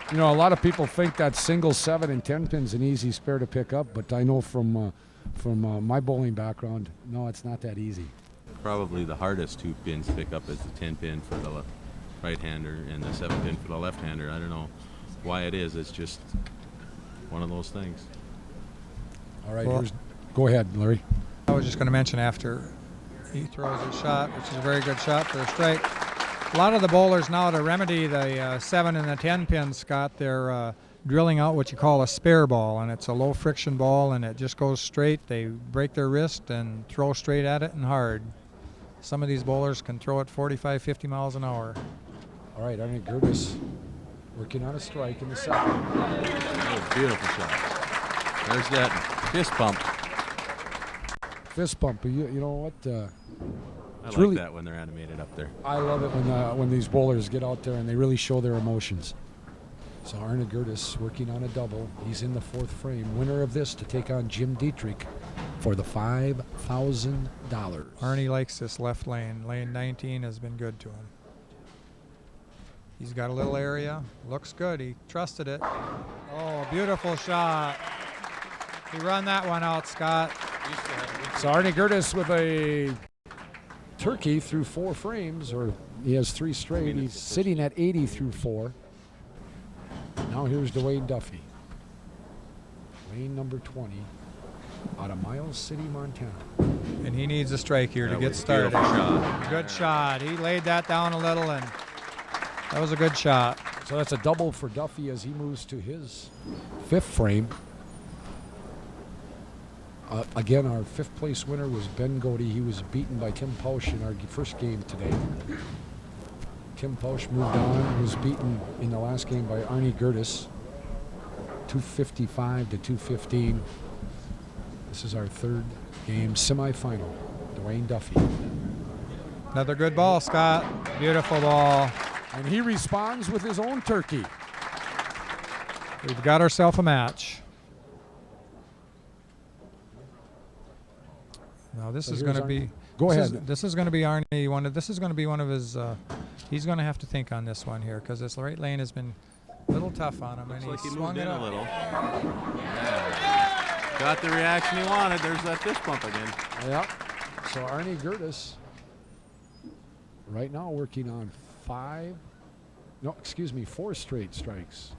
You know, a lot of people think that single 7 and 10 pin's an easy spare to pick up, but I know from my bowling background, no, it's not that easy. Probably the hardest 2 pins to pick up is the 10 pin for the right-hander and the 7 pin for the left-hander. I don't know why it is. It's just one of those things. All right, go ahead, Larry. I was just going to mention after he throws his shot, which is a very good shot for a strike. A lot of the bowlers now, to remedy the 7 and the 10 pin, Scott, they're drilling out what you call a spare ball, and it's a low friction ball, and it just goes straight. They break their wrist and throw straight at it and hard. Some of these bowlers can throw it 45, 50 miles an hour. All right, Arnie Gertis working on a strike in the second. That was a beautiful shot. There's that fist pump. Fist bump. You know what? I like that when they're animated up there. I love it when these bowlers get out there and they really show their emotions. So Arne Gertis working on a double. He's in the 4th frame. Winner of this to take on Jim Dietrich for the $5,000. Arnie likes this left lane. Lane 19 has been good to him. He's got a little area. Looks good. He trusted it. Oh, beautiful shot. He run that one out, Scott. So Arne Gertis with a turkey through 4 frames, or he has 3 straight. He's sitting at 80 through 4. Now here's Dwayne Duffy. Lane number 20 out of Miles City, Montana. And he needs a strike here to get started. Good shot. He laid that down a little, and that was a good shot. So that's a double for Duffy as he moves to his 5th frame. Again, our 5th place winner was Ben Godey. He was beaten by Tim Pausch in our first game today. Tim Pausch moved on, was beaten in the last game by Arne Gertis, 255 to 215. This is our 3rd game, semifinal. Dwayne Duffy. Another good ball, Scott. Beautiful ball. And he responds with his own turkey. We've got ourselves a match. Now this is going to be. Go ahead. This is going to be Arnie. This is going to be one of his. He's going to have to think on this one here, because this right lane has been a little tough on him, and Looks like he swung moved it in up. a little. Yeah. Got the reaction he wanted. There's that fist bump again. Yeah. So Arne Gertis right now working on 4 straight strikes.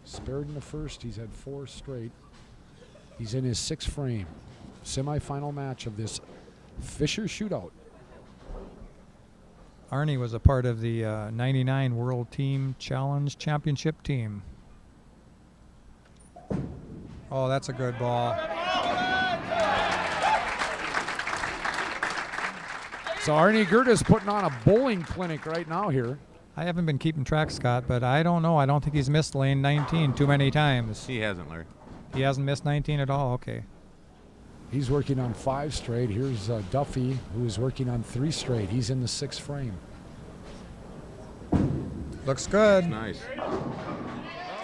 Spared in the first. He's had 4 straight. He's in his 6th frame. Semifinal match of this Fisher Shootout. Arnie was a part of the 99 World Team Challenge Championship team. Oh, that's a good ball. So Arne Gertis putting on a bowling clinic right now here. I haven't been keeping track, Scott, but I don't know. I don't think he's missed lane 19 too many times. He hasn't, Larry. He hasn't missed 19 at all? Okay. He's working on 5 straight. Here's Duffy, who is working on 3 straight. He's in the 6th frame. Looks good. Nice.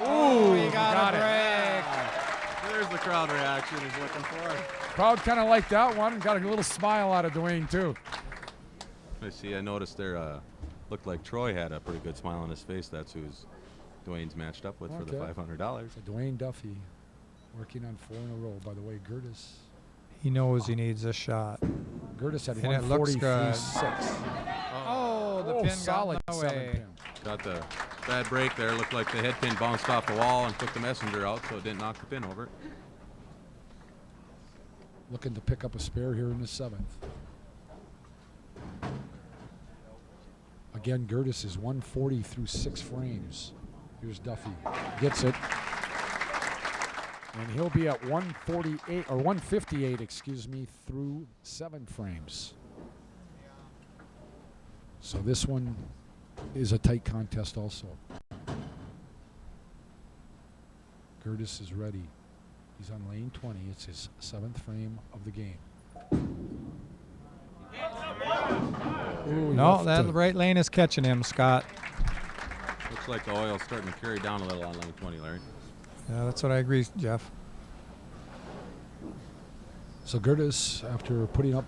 Ooh, he got a break. There's the crowd reaction he's looking for. Crowd kind of liked that one. Got a little smile out of Dwayne, too. I see. I noticed there looked like Troy had a pretty good smile on his face. That's who Dwayne's matched up with for the $500. So Dwayne Duffy working on 4 in a row. By the way, Gertis. He knows he needs a shot. Gertis had And it looks good. 143.6. Oh, the pin solid got in the 7 way. pin. Got the Bad break there. Looked like the head pin bounced off the wall and took the messenger out, so it didn't knock the pin over. Looking to pick up a spare here in the 7th. Again, Gertis is 140 through 6 frames. Here's Duffy. Gets it. And he'll be at 148 or 158, excuse me, through 7 frames. So this one is a tight contest also. Gertis is ready. He's on lane 20. It's his 7th frame of the game. Ooh, no, that right lane is catching him, Scott. Looks like the oil's starting to carry down a little on lane 20, Larry. Yeah, that's what I agree, Jeff. So Gertis, after putting up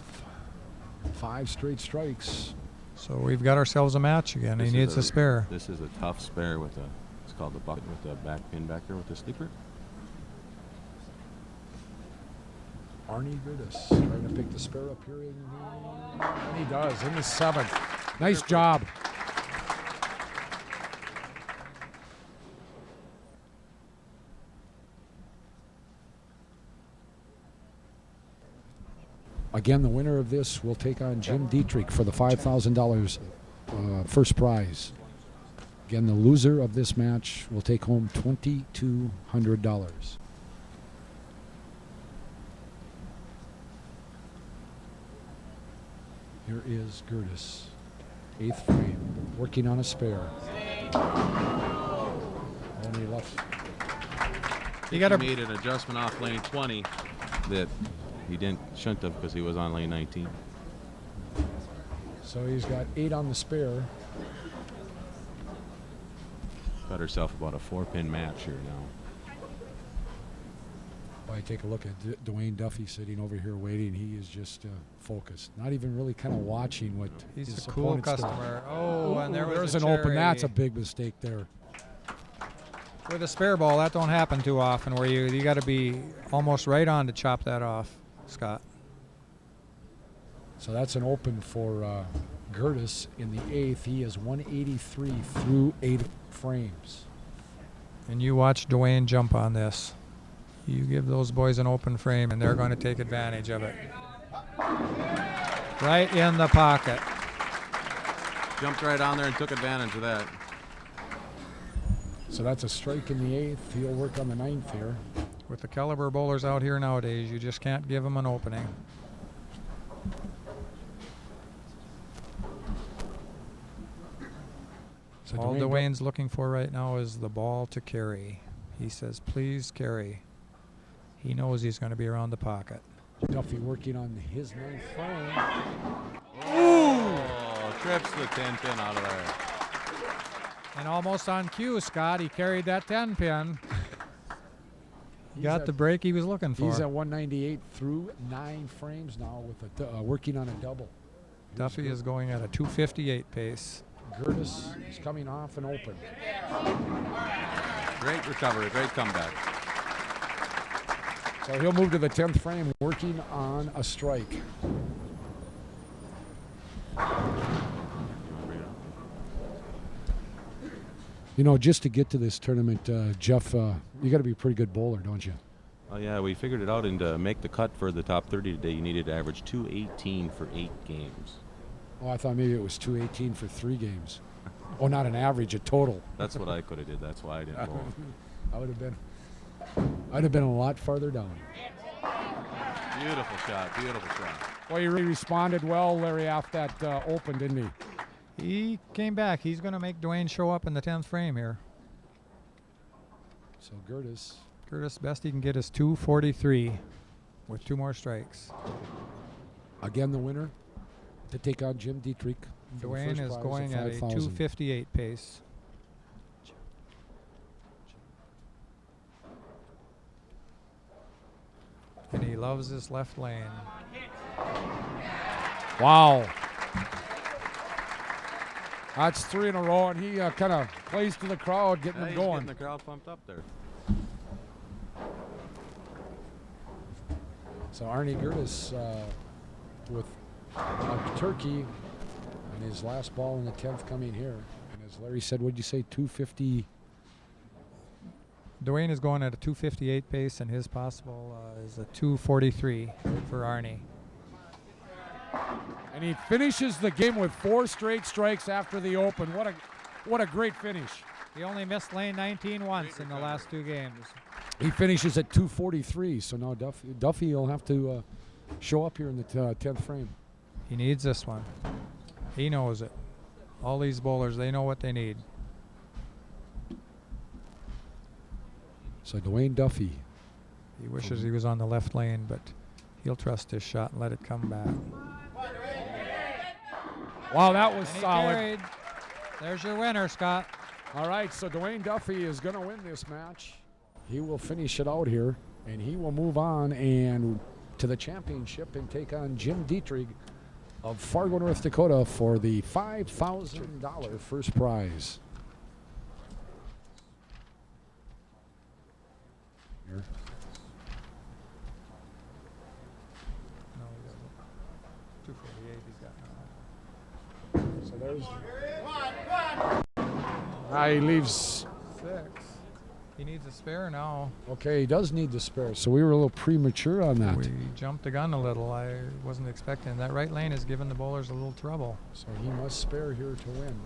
5 straight strikes. So we've got ourselves a match again. He needs a spare. This is a tough spare with it's called the bucket with the back pin back there with the sleeper. Arnie Gertis trying to pick the spare up here, and he does in the 7th. Nice job. Again, the winner of this will take on Jim Dietrich for the $5,000 first prize. Again, the loser of this match will take home $2,200. Here is Gertis, 8th frame, working on a spare. And he left. He made an adjustment off lane 20 that he didn't shouldn't have because he was on lane 19. So he's got 8 on the spare. Got herself about a 4-pin match here now. I take a look at Dwayne Duffy sitting over here waiting. He is just focused, not even really kind of watching what he's his a cool opponent's customer. Oh, and there's an open. That's a big mistake there. With a spare ball, that don't happen too often. Where you got to be almost right on to chop that off, Scott. So that's an open for Gertis in the 8th. He is 183 through 8 frames. And you watch Dwayne jump on this. You give those boys an open frame, and they're going to take advantage of it. Right in the pocket. Jumped right on there and took advantage of that. So that's a strike in the 8th. He'll work on the 9th here. With the caliber bowlers out here nowadays, you just can't give them an opening. So all Dwayne's looking for right now is the ball to carry. He says, please carry. He knows he's going to be around the pocket. Duffy working on his 9th frame. Oh, trips the 10-pin out of there. And almost on cue, Scott, he carried that 10-pin. He got the break he was looking for. He's at 198 through 9 frames now with working on a double. Duffy is going at a 258 pace. Gertis is coming off and open. Great recovery, great comeback. So he'll move to the 10th frame, working on a strike. You know, just to get to this tournament, Jeff, you got to be a pretty good bowler, don't you? Oh yeah, we figured it out, and to make the cut for the top 30 today, you needed to average 218 for 8 games. Oh, I thought maybe it was 218 for 3 games. Oh, not an average, a total. That's what I could have did. That's why I didn't bowl. I'd have been a lot farther down. Beautiful shot, beautiful shot. Well, he responded well, Larry, after that open, didn't he? He came back. He's going to make Dwayne show up in the 10th frame here. So Gertis, best he can get is 243 with 2 more strikes. Again, the winner to take on Jim Dietrich. Dwayne is going at a 258 pace. And he loves this left lane. Wow. That's 3 in a row, and he kind of plays to the crowd, getting them going. Getting the crowd pumped up there. So Arnie Gertis with a turkey, and his last ball in the 10th coming here. And As Larry said, what'd you say, 250? Dwayne is going at a 258 pace, and his possible is a 243 for Arnie. And he finishes the game with 4 straight strikes after the open. What a great finish. He only missed lane 19 once in the last 2 games. He finishes at 243, so now Duffy will have to show up here in the 10th frame. He needs this one. He knows it. All these bowlers, they know what they need. So Dwayne Duffy. He wishes he was on the left lane, but he'll trust his shot and let it come back. Wow, that was And he solid. carried. There's your winner, Scott. All right, so Dwayne Duffy is going to win this match. He will finish it out here, and he will move on and to the championship and take on Jim Dietrich of Fargo, North Dakota for the $5,000 first prize. Here. No, he doesn't. 248 he's got now. So there's... he leaves... 6. He needs a spare now. Okay, he does need the spare, so we were a little premature on that. We jumped the gun a little. I wasn't expecting. That right lane has given the bowlers a little trouble. So he must spare here to win.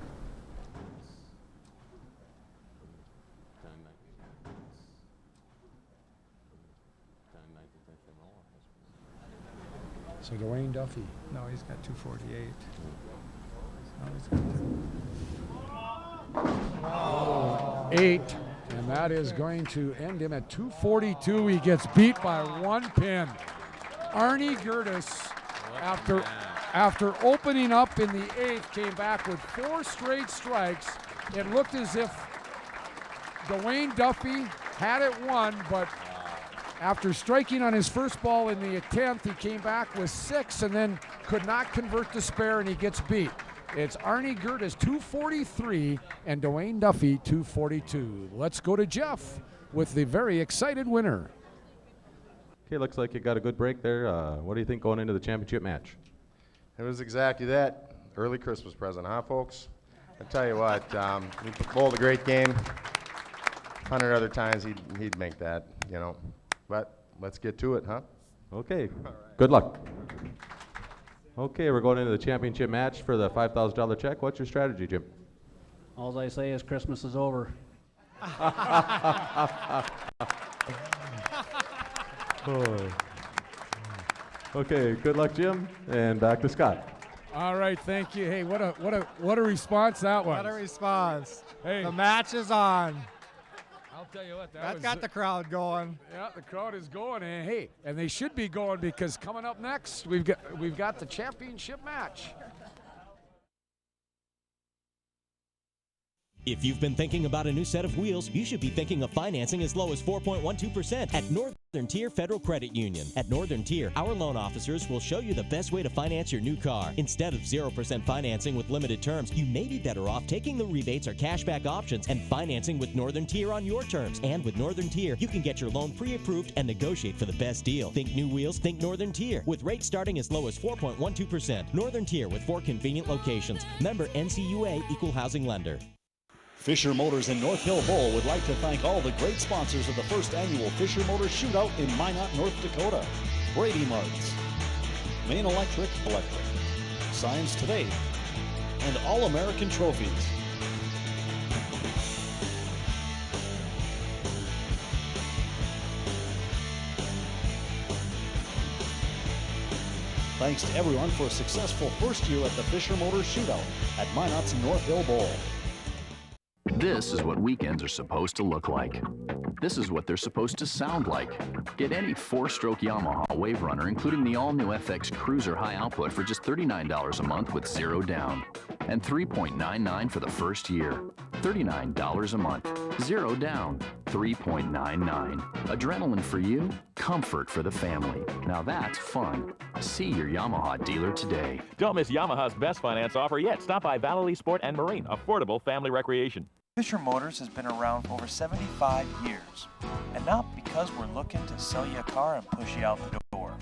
So Dwayne Duffy. No, he's got 248. No, he's got 8, and that is going to end him at 242. He gets beat by 1 pin. Arnie Gertis, after opening up in the 8th, came back with 4 straight strikes. It looked as if Dwayne Duffy had it won, but after striking on his first ball in the 10th, he came back with 6 and then could not convert the spare, and he gets beat. It's Arnie Gertis, 243, and Dwayne Duffy, 242. Let's go to Jeff with the very excited winner. Okay, looks like you got a good break there. What do you think going into the championship match? It was exactly that. Early Christmas present, huh, folks? I tell you what, he bowled a great game. 100 other times he'd make that, you know. But let's get to it, huh? Okay, good luck. Okay, we're going into the championship match for the $5,000 check. What's your strategy, Jim? All I say is Christmas is over. Okay, good luck, Jim, and back to Scott. All right, thank you. Hey, what a response that was. What a response. Hey, the match is on. I'll tell you what, That got the crowd going. Yeah, the crowd is going, and hey, and they should be going because coming up next, we've got the championship match. If you've been thinking about a new set of wheels, you should be thinking of financing as low as 4.12% at Northern Tier Federal Credit Union. At Northern Tier, our loan officers will show you the best way to finance your new car. Instead of 0% financing with limited terms, you may be better off taking the rebates or cashback options and financing with Northern Tier on your terms. And with Northern Tier, you can get your loan pre-approved and negotiate for the best deal. Think new wheels, think Northern Tier. With rates starting as low as 4.12%. Northern Tier with 4 convenient locations. Member NCUA Equal Housing Lender. Fisher Motors in North Hill Bowl would like to thank all the great sponsors of the first annual Fisher Motors Shootout in Minot, North Dakota. Brady Marts, Main Electric, Science Today, and All-American Trophies. Thanks to everyone for a successful first year at the Fisher Motors Shootout at Minot's North Hill Bowl. This is what weekends are supposed to look like. This is what they're supposed to sound like. Get any 4-stroke Yamaha Wave Runner, including the all-new FX Cruiser High Output for just $39 a month with 0 down. And 3.99 for the first year. $39 a month. 0 down. 3.99. Adrenaline for you, comfort for the family. Now that's fun. See your Yamaha dealer today. Don't miss Yamaha's best finance offer yet. Stop by Valley Sport and Marine. Affordable family recreation. Fisher Motors has been around for over 75 years, and not because we're looking to sell you a car and push you out the door.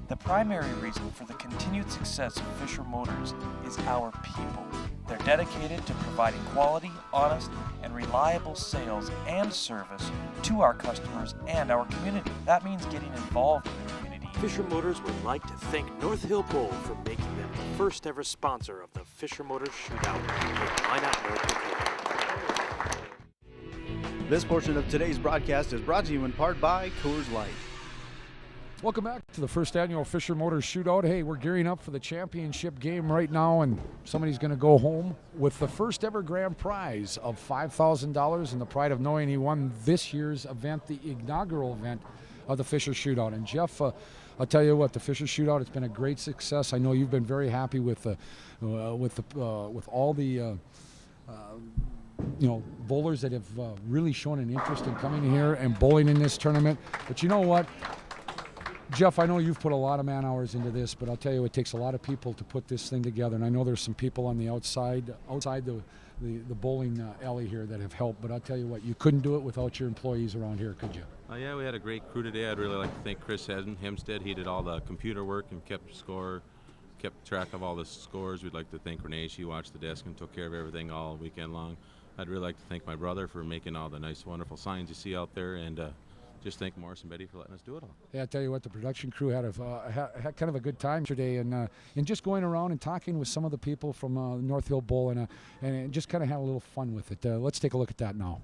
The primary reason for the continued success of Fisher Motors is our people. They're dedicated to providing quality, honest, and reliable sales and service to our customers and our community. That means getting involved in the community. Fisher Motors would like to thank North Hill Bowl for making them the first ever sponsor of the Fisher Motors Shootout in Minot, North Dakota. This portion of today's broadcast is brought to you in part by Coors Light. Welcome back to the first annual Fisher Motors Shootout. Hey, we're gearing up for the championship game right now, and somebody's going to go home with the first ever grand prize of $5,000 and the pride of knowing he won this year's event, the inaugural event of the Fisher Shootout. And Jeff, I'll tell you what, the Fisher Shootout, it's been a great success. I know you've been very happy with all the bowlers that have really shown an interest in coming here and bowling in this tournament. But you know what? Jeff, I know you've put a lot of man hours into this, but I'll tell you, it takes a lot of people to put this thing together. And I know there's some people on the outside the bowling alley here that have helped. But I'll tell you what, you couldn't do it without your employees around here, could you? Yeah, we had a great crew today. I'd really like to thank Chris Hemstead. He did all the computer work and kept track of all the scores. We'd like to thank Renee. She watched the desk and took care of everything all weekend long. I'd really like to thank my brother for making all the nice, wonderful signs you see out there, and just thank Morris and Betty for letting us do it all. Yeah, I tell you what, the production crew had kind of a good time today, and just going around and talking with some of the people from North Hill Bowl, and just kind of had a little fun with it. Let's take a look at that now.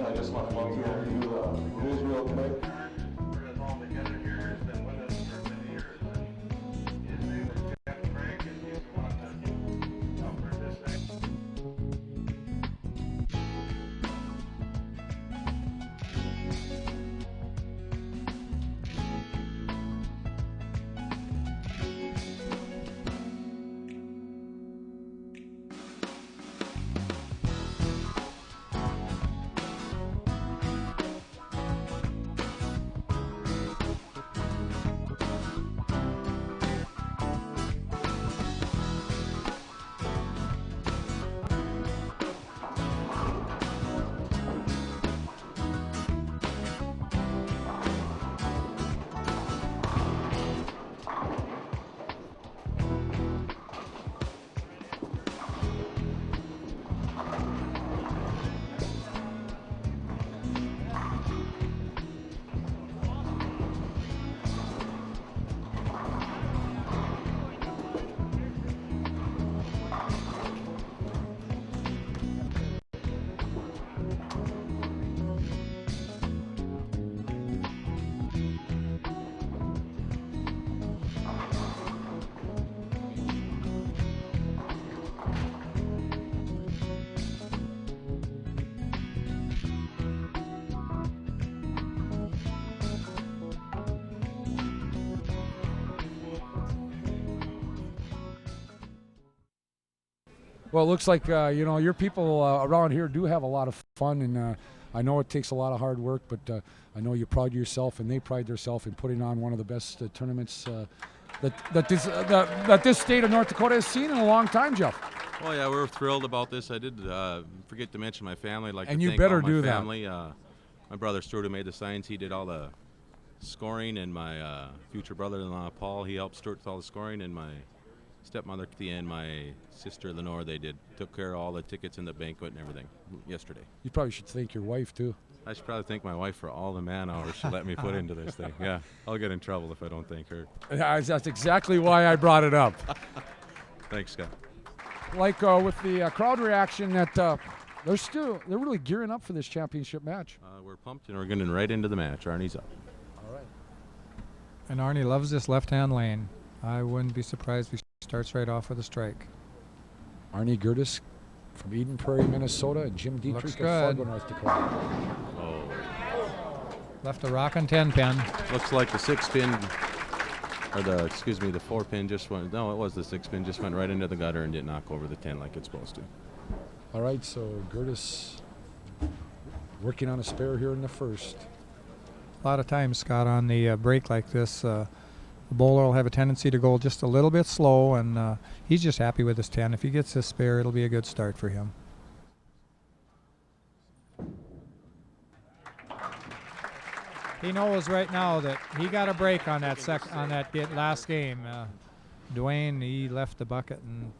I just want to go through and do the news real quick. Well, it looks like, your people around here do have a lot of fun, and I know it takes a lot of hard work, but I know you pride yourself, and they pride themselves in putting on one of the best tournaments that this state of North Dakota has seen in a long time, Jeff. Well, yeah, we're thrilled about this. I did forget to mention my family. I'd like and to you thank better all my do family. My brother Stuart, who made the signs, he did all the scoring, and my future brother-in-law Paul, he helped Stuart with all the scoring, and my stepmother at the end, my sister Lenore, took care of all the tickets and the banquet and everything yesterday. You probably should thank your wife too. I should probably thank my wife for all the man hours she let me put into this thing. Yeah, I'll get in trouble if I don't thank her. That's exactly why I brought it up. Thanks, Scott. Like with the crowd reaction, that they're really gearing up for this championship match. We're pumped, and we're getting right into the match. Arnie's up. All right. And Arnie loves this left-hand lane. I wouldn't be surprised if he starts right off with a strike. Arnie Gertis from Eden Prairie, Minnesota, and Jim Dietrich Looks of good. Fargo, North Dakota. Oh. Left a rockin' 10 pin. Looks like the 6-pin, or the 4-pin just went. No, it was the 6-pin just went right into the gutter and didn't knock over the 10 like it's supposed to. All right, so Gertis working on a spare here in the first. A lot of times, Scott, on the break like this, the bowler will have a tendency to go just a little bit slow, and he's just happy with his 10. If he gets this spare, it'll be a good start for him. He knows right now that he got a break on that last game. Dwayne, he left the bucket and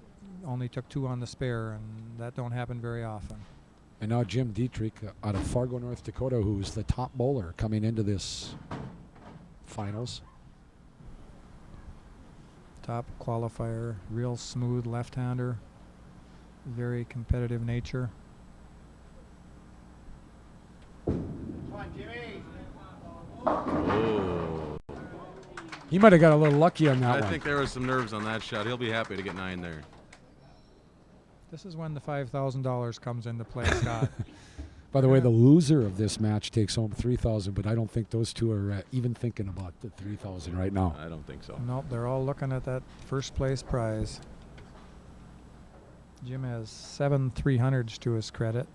only took 2 on the spare, and that don't happen very often. And now Jim Dietrich out of Fargo, North Dakota, who's the top bowler coming into this finals. Top qualifier, real smooth left-hander, very competitive nature. Oh. He might have got a little lucky on that one. I think there was some nerves on that shot. He'll be happy to get 9 there. This is when the $5,000 comes into play, Scott. By the way, the loser of this match takes home $3,000, but I don't think those two are even thinking about the $3,000 right now. I don't think so. Nope, they're all looking at that first place prize. Jim has 7 300s to his credit.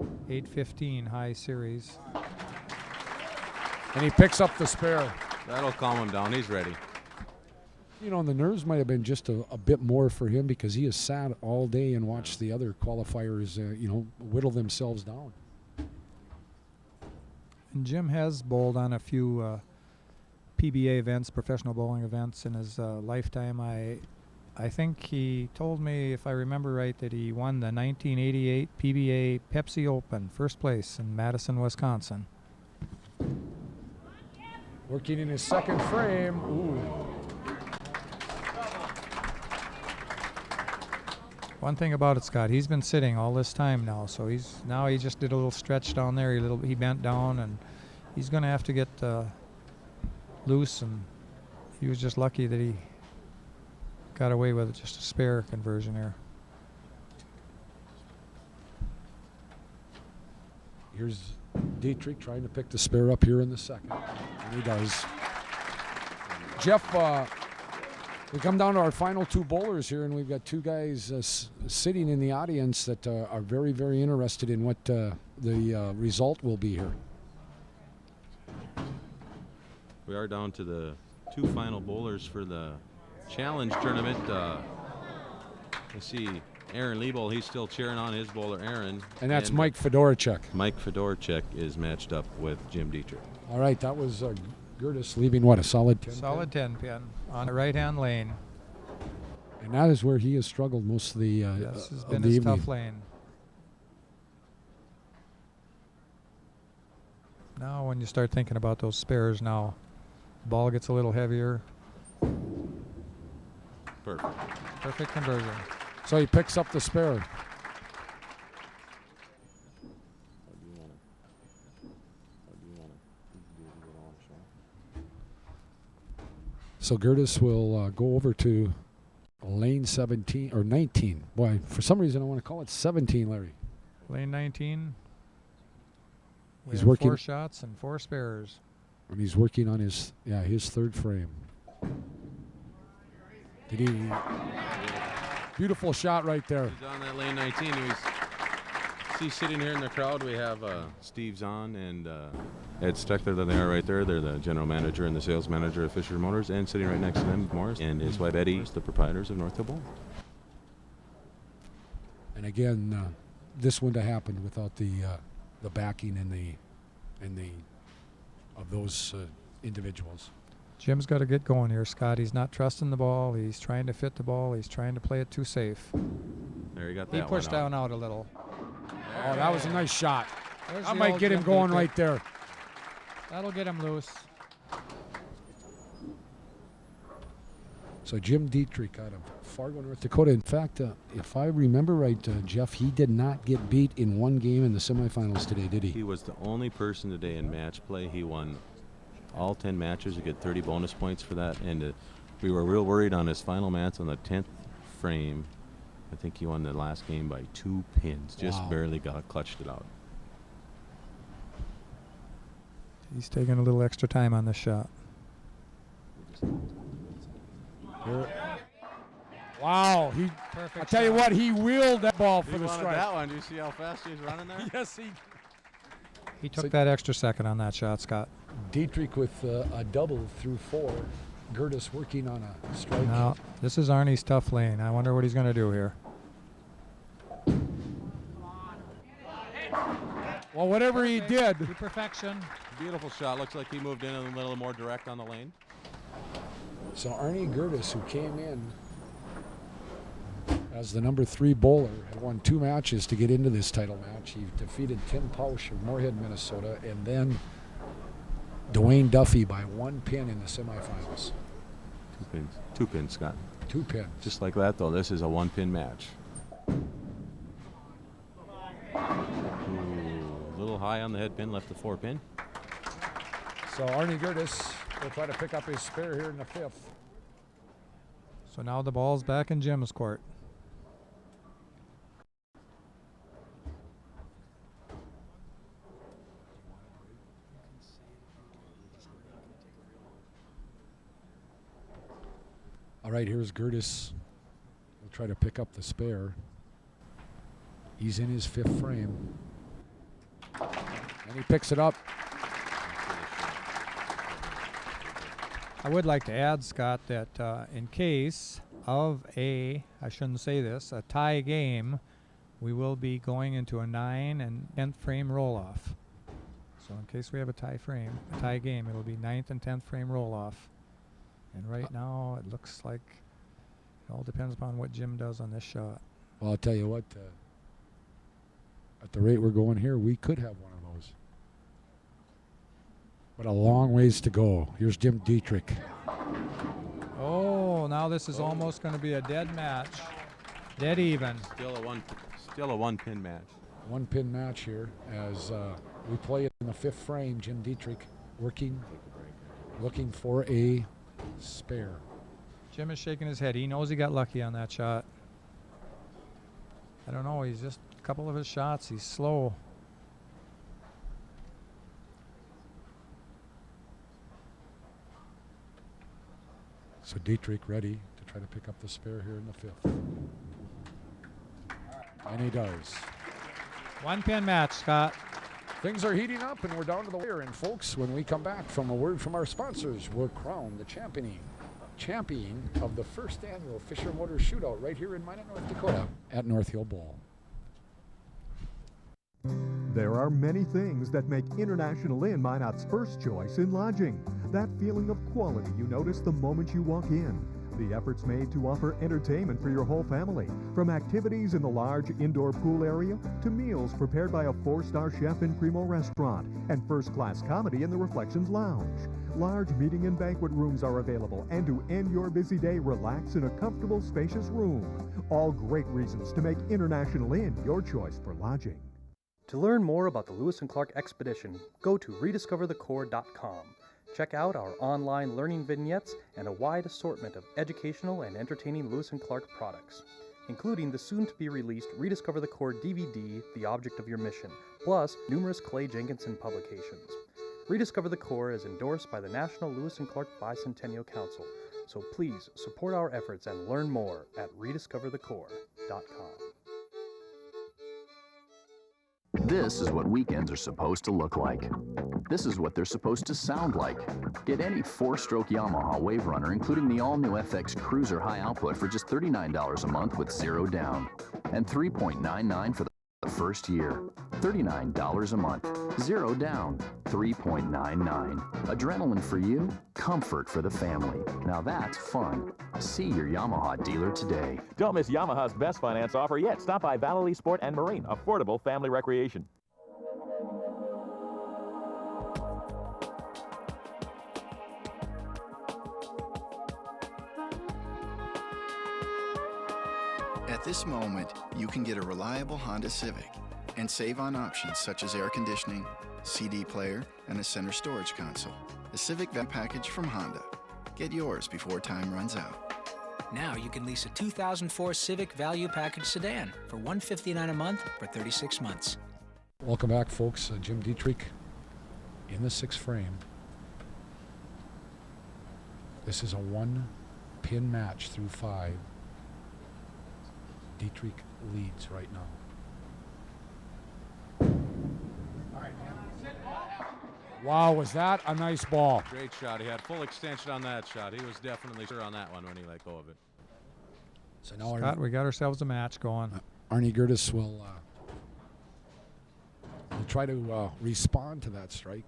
815 high series. And he picks up the spare. That'll calm him down. He's ready. You know, and the nerves might have been just a bit more for him because he has sat all day and watched the other qualifiers, whittle themselves down. And Jim has bowled on a few PBA events, professional bowling events, in his lifetime. I think he told me, if I remember right, that he won the 1988 PBA Pepsi Open, first place in Madison, Wisconsin. Working in his second frame. Ooh. One thing about it, Scott, he's been sitting all this time now, so he just did a little stretch down there. He bent down, and he's going to have to get loose, and he was just lucky that he got away with just a spare conversion there. Here's Dietrich trying to pick the spare up here in the second, and he does. Jeff, we come down to our final 2 bowlers here, and we've got 2 guys sitting in the audience that are very, very interested in what the result will be here. We are down to the 2 final bowlers for the challenge tournament. Let's see, Aaron Liebel, he's still cheering on his bowler, Aaron. And that's Mike Fedoracek. Mike Fedoracek is matched up with Jim Dietrich. All right, that was Gertis leaving what, a solid 10 Solid 10 pin on the right-hand lane. And that is where he has struggled most of the This has been the his evening. tough lane. Now when you start thinking about those spares now, the ball gets a little heavier. Perfect. Perfect conversion. So he picks up the spare. So Gertis will go over to lane 17 or 19. Boy, for some reason I want to call it 17, Larry. Lane 19. He's have working 4 shots and 4 spares. And he's working on his third frame. Did he? Beautiful shot right there. He's on that lane 19. See, sitting here in the crowd, we have Steve Zahn and Ed Steckler. They are right there. They're the general manager and the sales manager of Fisher Motors. And sitting right next to them, Morris and his wife Eddie, the proprietors of North Hill Bowl. And again, this wouldn't have happened without the backing and the of those individuals. Jim's got to get going here, Scott. He's not trusting the ball. He's trying to fit the ball. He's trying to play it too safe. There, he got that. He pushed down out a little. Oh, that was a nice shot. There's I the might old get him Jim going Dietrich. right there. That'll get him loose. So Jim Dietrich out of Fargo, North Dakota. In fact, if I remember right, Jeff, he did not get beat in one game in the semifinals today, did he? He was the only person today in match play. He won all 10 matches. You get 30 bonus points for that. And we were real worried on his final match on the 10th frame. I think he won the last game by 2 pins. Just Wow. barely clutched it out. He's taking a little extra time on this shot. Wow, Perfect I tell you shot. what, he wheeled that ball for He the wanted strike. that one. Do you see how fast he's running there? Yes, He took that extra second on that shot, Scott. Dietrich with a double through 4. Gertis working on a strike. Now, this is Arnie's tough lane. I wonder what he's going to do here. Well, whatever he did. To perfection. Beautiful shot. Looks like he moved in a little more direct on the lane. So Arnie Gertis, who came in as the number 3 bowler, had won 2 matches to get into this title match. He defeated Tim Pausch of Moorhead, Minnesota, and then Dwayne Duffy by 1 pin in the semifinals. 2 pins. 2 pins, Scott. 2 pins. Just like that, though, this is a 1-pin match. Ooh, a little high on the head pin, left the 4 pin. So Arnie Gertis will try to pick up his spare here in the 5th. So now the ball's back in Jim's court. All right, here's Gertis. He'll try to pick up the spare. He's in his 5th frame. And he picks it up. I would like to add, Scott, that in case of I shouldn't say this, a tie game, we will be going into a 9 and 10th frame roll-off. So in case we have a tie game, it'll be 9th and 10th frame roll-off. And right now, it looks like it all depends upon what Jim does on this shot. Well, I'll tell you what, at the rate we're going here, we could have one of those. But a long ways to go. Here's Jim Dietrich. Oh, now this is almost going to be a dead match. Dead even. Still a 1-pin match. 1-pin match here as we play it in the 5th frame. Jim Dietrich working, looking for a spare. Jim is shaking his head. He knows he got lucky on that shot. I don't know. He's just a couple of his shots. He's slow. So Dietrich ready to try to pick up the spare here in the 5th. And he does. 1-pin match, Scott. Things are heating up and we're down to the wire. And folks, when we come back from a word from our sponsors, we'll crown the champion of the first annual Fisher Motors Shootout right here in Minot, North Dakota at North Hill Bowl. There are many things that make International Inn Minot's first choice in lodging. That feeling of quality you notice the moment you walk in. The efforts made to offer entertainment for your whole family, from activities in the large indoor pool area to meals prepared by a 4-star chef in Primo Restaurant and first-class comedy in the Reflections Lounge. Large meeting and banquet rooms are available, and to end your busy day, relax in a comfortable, spacious room. All great reasons to make International Inn your choice for lodging. To learn more about the Lewis and Clark Expedition, go to rediscoverthecore.com. Check out our online learning vignettes and a wide assortment of educational and entertaining Lewis and Clark products, including the soon-to-be-released Rediscover the Core DVD, The Object of Your Mission, plus numerous Clay Jenkinson publications. Rediscover the Core is endorsed by the National Lewis and Clark Bicentennial Council, so please support our efforts and learn more at rediscoverthecore.com. This is what weekends are supposed to look like. This is what they're supposed to sound like. Get any 4-stroke Yamaha Wave Runner, including the all-new FX Cruiser High Output, for just $39 a month with 0 down. And $3.99 for the first year. $39 a month. 0 down. $3.99. Adrenaline for you, comfort for the family. Now that's fun. See your Yamaha dealer today. Don't miss Yamaha's best finance offer yet. Stop by Valley Sport and Marine. Affordable family recreation. At this moment, you can get a reliable Honda Civic and save on options such as air conditioning, CD player, and a center storage console. The Civic Value Package from Honda. Get yours before time runs out. Now you can lease a 2004 Civic Value Package sedan for $159 a month for 36 months. Welcome back, folks. Jim Dietrich in the 6th frame. This is a 1-pin match through 5. Dietrich leads right now. Wow, was that a nice ball? Great shot. He had full extension on that shot. He was definitely sure on that one when he let go of it. So now Scott, we got ourselves a match going. Arnie Gertis will try to respond to that strike.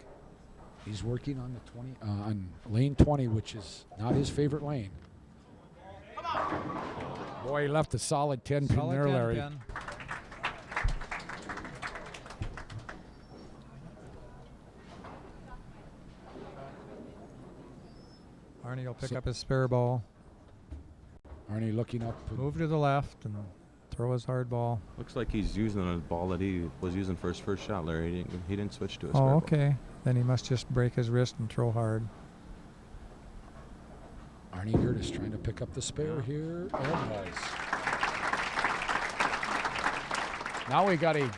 He's working on the 20 on lane 20, which is not his favorite lane. Boy, he left a solid 10 pin there, Larry. Pin. Arnie will pick up his spare ball. Arnie looking up. Move to the left and throw his hard ball. Looks like he's using a ball that he was using for his first shot, Larry. He didn't switch to his Oh, okay. Then he must just break his wrist and throw hard. Arnie Gertis trying to pick up the spare here. And was. Now we got a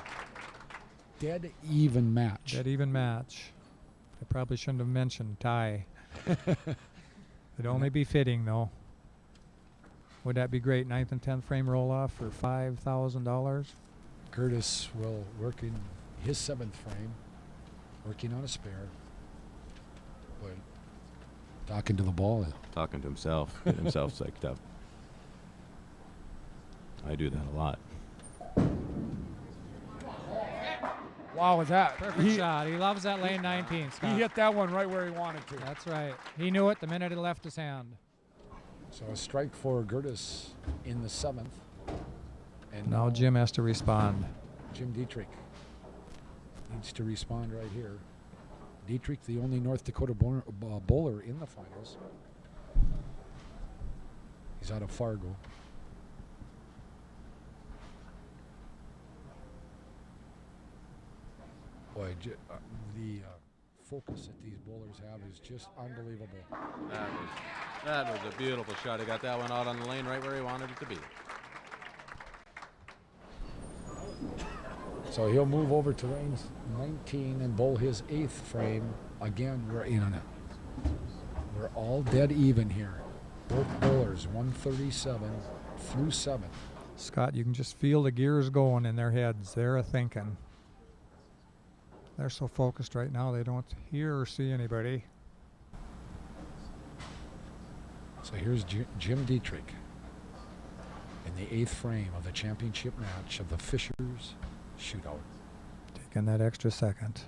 dead even match. Dead even match. I probably shouldn't have mentioned tie. It'd only be fitting, though. Would that be great? 9th and 10th frame roll off for $5,000. Gertis will work in his 7th frame, working on a spare. But talking to the ball. Talking to himself, getting himself psyched up. I do that a lot. Wow, was that? Perfect shot. He loves that lane 19, Scott. He hit that one right where he wanted to. That's right. He knew it the minute it left his hand. So a strike for Gertis in the 7th. And Now Jim has to respond. Jim Dietrich needs to respond right here. Dietrich, the only North Dakota bowler in the finals. He's out of Fargo. Boy, the focus that these bowlers have is just unbelievable. That was a beautiful shot. He got that one out on the lane right where he wanted it to be. So he'll move over to lane 19 and bowl his 8th frame. Again, we're in on it. We're all dead even here. Both bowlers, 137 through 7. Scott, you can just feel the gears going in their heads. They're a-thinking. They're so focused right now they don't hear or see anybody. So here's Jim Dietrich in the 8th frame of the championship match of the Fishers Shootout. Taking that extra second.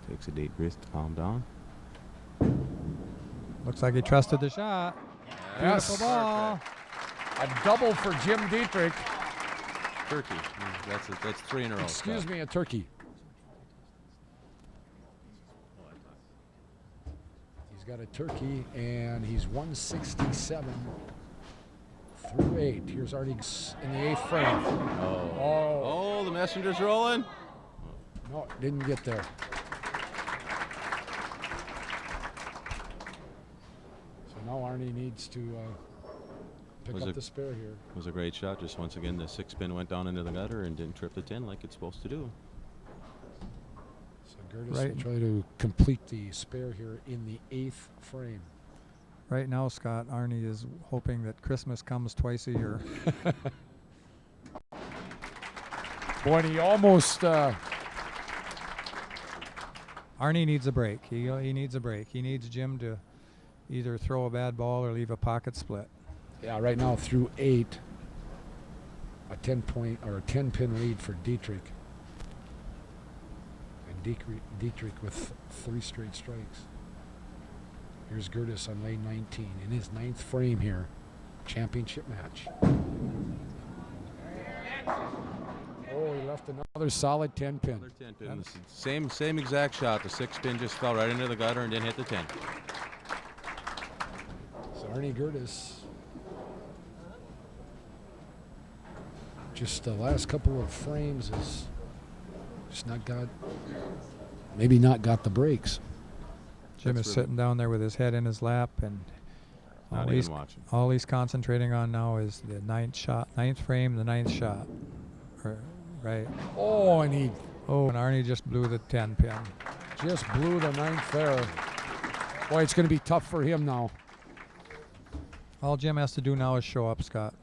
Takes a deep breath to calm down. Looks like he trusted the shot. Yes. Beautiful ball. A double for Jim Dietrich. Turkey. That's 3 in a row. Excuse me, a turkey. He's got a turkey, and he's 167 through 8. Here's Arnie in the 8th frame. Oh, the messenger's rolling. No, didn't get there. So now Arnie needs to pick up the spare here. It was a great shot. Just once again, the 6-pin went down into the gutter and didn't trip the 10 like it's supposed to do. So Gertis will try to complete the spare here in the 8th frame. Right now, Scott, Arnie is hoping that Christmas comes twice a year. Boy, and he almost... Arnie needs a break. He needs a break. He needs Jim to either throw a bad ball or leave a pocket split. Yeah, right now through 8, a 10-point or a 10-pin lead for Dietrich. And Dietrich with 3 straight strikes. Here's Gertis on lane 19 in his 9th frame here. Championship match. Oh, he left another solid 10-pin. Another 10-pin. Same exact shot. The 6-pin just fell right into the gutter and didn't hit the 10. So Arnie Gertis, just the last couple of frames is just Jim is sitting down there with his head in his lap, and All he's concentrating on now is the ninth frame, the ninth shot. Right. Oh, and and Arnie just blew the 10 pin. Just blew the 9th there. Boy, it's going to be tough for him now. All Jim has to do now is show up, Scott.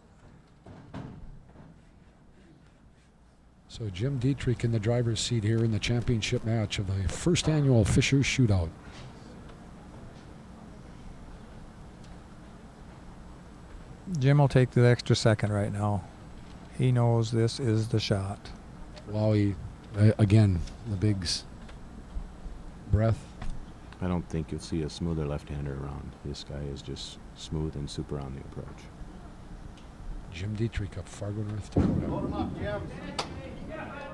So Jim Dietrich in the driver's seat here in the championship match of the first annual Fisher Shootout. Jim will take the extra second right now. He knows this is the shot. Wow, again, the Big's breath. I don't think you'll see a smoother left-hander around. This guy is just smooth and super on the approach. Jim Dietrich of Fargo, North Dakota. Load him up, Jim.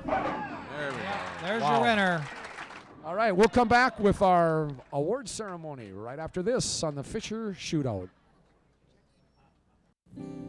There we go. There's your winner. All right, we'll come back with our award ceremony right after this on the Fisher Shootout.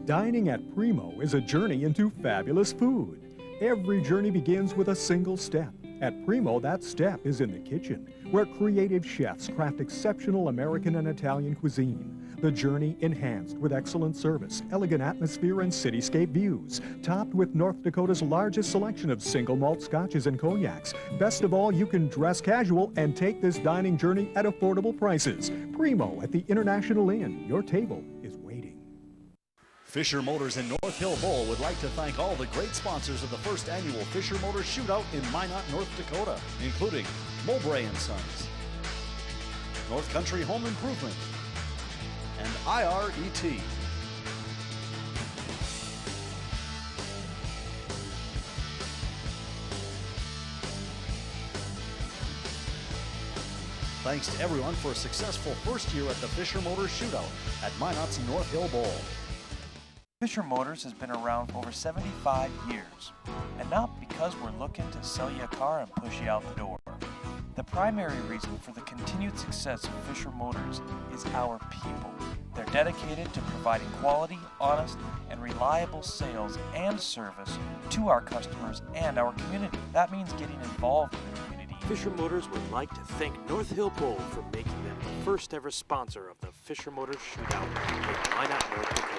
Dining at Primo is a journey into fabulous food. Every journey begins with a single step. At Primo, that step is in the kitchen, where creative chefs craft exceptional American and Italian cuisine. The journey enhanced with excellent service, elegant atmosphere, and cityscape views, topped with North Dakota's largest selection of single malt scotches and cognacs. Best of all, you can dress casual and take this dining journey at affordable prices. Primo at the International Inn. Your table is waiting. Fisher Motors in North Hill Bowl would like to thank all the great sponsors of the first annual Fisher Motors Shootout in Minot, North Dakota, including Mowbray & Sons, North Country Home Improvement, and IRET. Thanks to everyone for a successful first year at the Fisher Motors Shootout at Minot's North Hill Bowl. Fisher Motors has been around for over 75 years, and not because we're looking to sell you a car and push you out the door. The primary reason for the continued success of Fisher Motors is our people. They're dedicated to providing quality, honest, and reliable sales and service to our customers and our community. That means getting involved in the community. Fisher Motors would like to thank North Hill Bowl for making them the first ever sponsor of the Fisher Motors Shootout in Minot, North Dakota.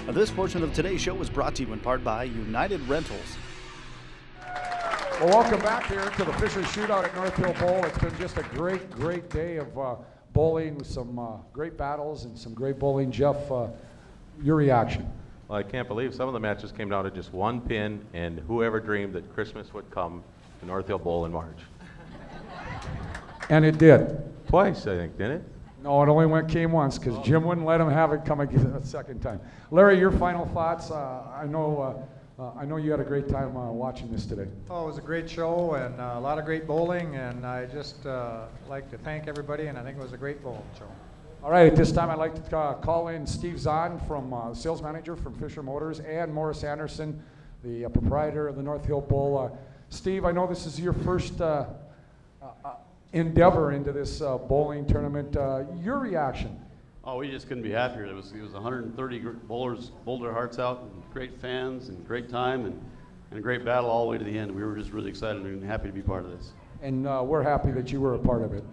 This portion of today's show was brought to you in part by United Rentals. Well, welcome back here to the Fisher Shootout at North Hill Bowl. It's been just a great, great day of bowling with some great battles and some great bowling. Jeff, your reaction? Well, I can't believe some of the matches came down to just one pin, and whoever dreamed that Christmas would come to North Hill Bowl in March. And it did. Twice, I think, didn't it? No, it only came once because Jim wouldn't let him have it come again a second time. Larry, your final thoughts? I know you had a great time watching this today. Oh, it was a great show and a lot of great bowling, and I just like to thank everybody, and I think it was a great bowling show. All right, at this time I'd like to call in Steve Zahn, from sales manager from Fisher Motors, and Morris Anderson, the proprietor of the North Hill Bowl. Steve, I know this is your first endeavor into this bowling tournament. Your reaction? Oh, we just couldn't be happier. It was 130 bowlers bowled their hearts out, and great fans, and great time, and a great battle all the way to the end. We were just really excited and happy to be part of this. And we're happy that you were a part of it.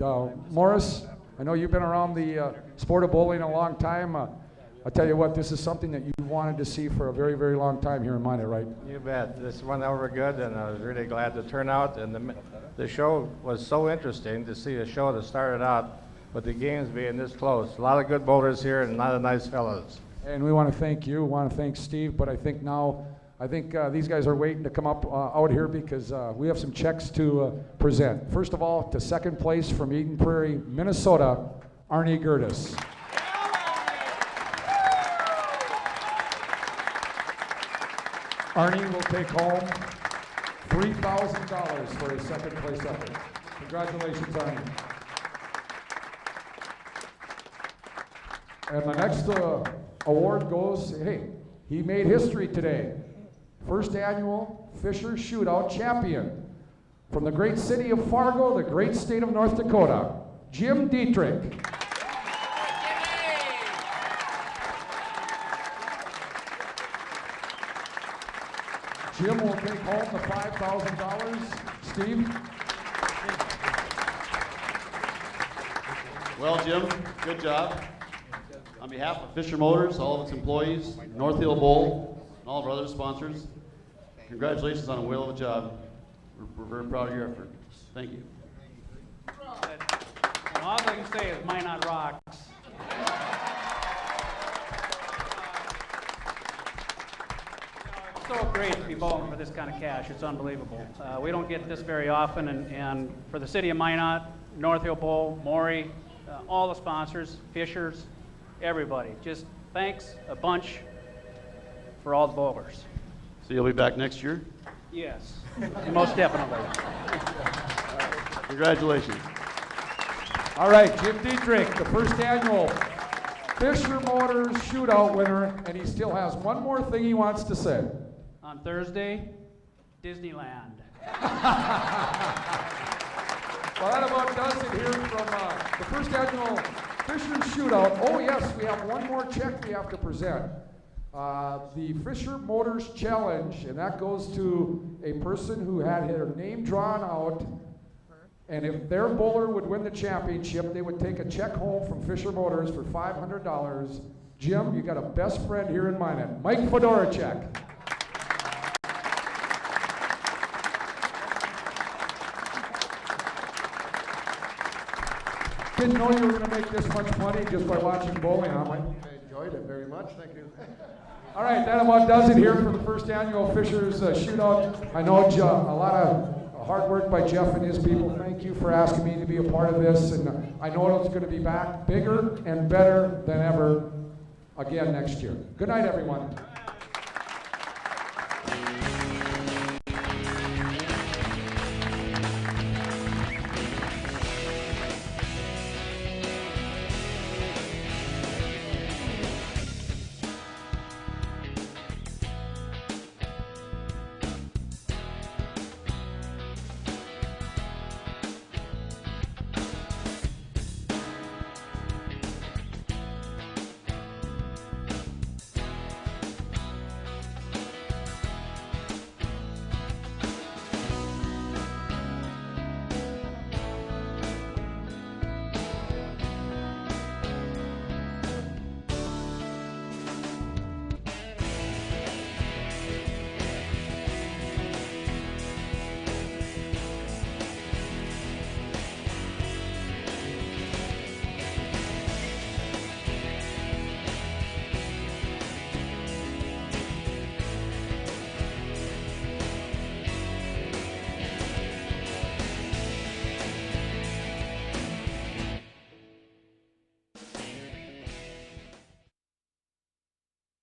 Morris, I know you've been around the sport of bowling a long time. I tell you what, this is something that you wanted to see for a very, very long time here in Minot, right? You bet. This went over good, and I was really glad to turn out. And the show was so interesting to see a show that started out with the games being this close. A lot of good bowlers here and a lot of nice fellows. And we want to thank you. We want to thank Steve. But I think these guys are waiting to come up out here because we have some checks to present. First of all, to second place from Eden Prairie, Minnesota, Arnie Gertis. Arnie will take home $3,000 for his second place effort. Congratulations, Arnie. And the next award goes, hey, he made history today. First annual Fisher Shootout champion from the great city of Fargo, the great state of North Dakota, Jim Dietrich. Jim will take home the $5,000. Steve? Well, Jim, good job. On behalf of Fisher Motors, all of its employees, North Hill Bowl, and all of our other sponsors, congratulations on a whale of a job. We're very proud of your effort. Thank you. Well, all I can say is Minot rocks. It's so great to be bowling for this kind of cash. It's unbelievable. We don't get this very often, and for the city of Minot, North Hill Bowl, Maury, all the sponsors, Fishers, everybody, just thanks a bunch for all the bowlers. So you'll be back next year? Yes, most definitely. Congratulations. All right, Jim Dietrich, the first annual Fisher Motors Shootout winner, and he still has one more thing he wants to say. On Thursday, Disneyland. Well, that about does it here from the first annual Fisher Shootout. Oh yes, we have one more check we have to present. The Fisher Motors Challenge, and that goes to a person who had their name drawn out, and if their bowler would win the championship, they would take a check home from Fisher Motors for $500. Jim, you got a best friend here in Minot, Mike Fedoracek. Didn't know you were going to make this much money just by watching bowling, huh, Mike? I enjoyed it very much, thank you. All right, that about does it here for the first annual Fishers Shootout. I know a lot of hard work by Jeff and his people. Thank you for asking me to be a part of this, and I know it's going to be back bigger and better than ever again next year. Good night, everyone.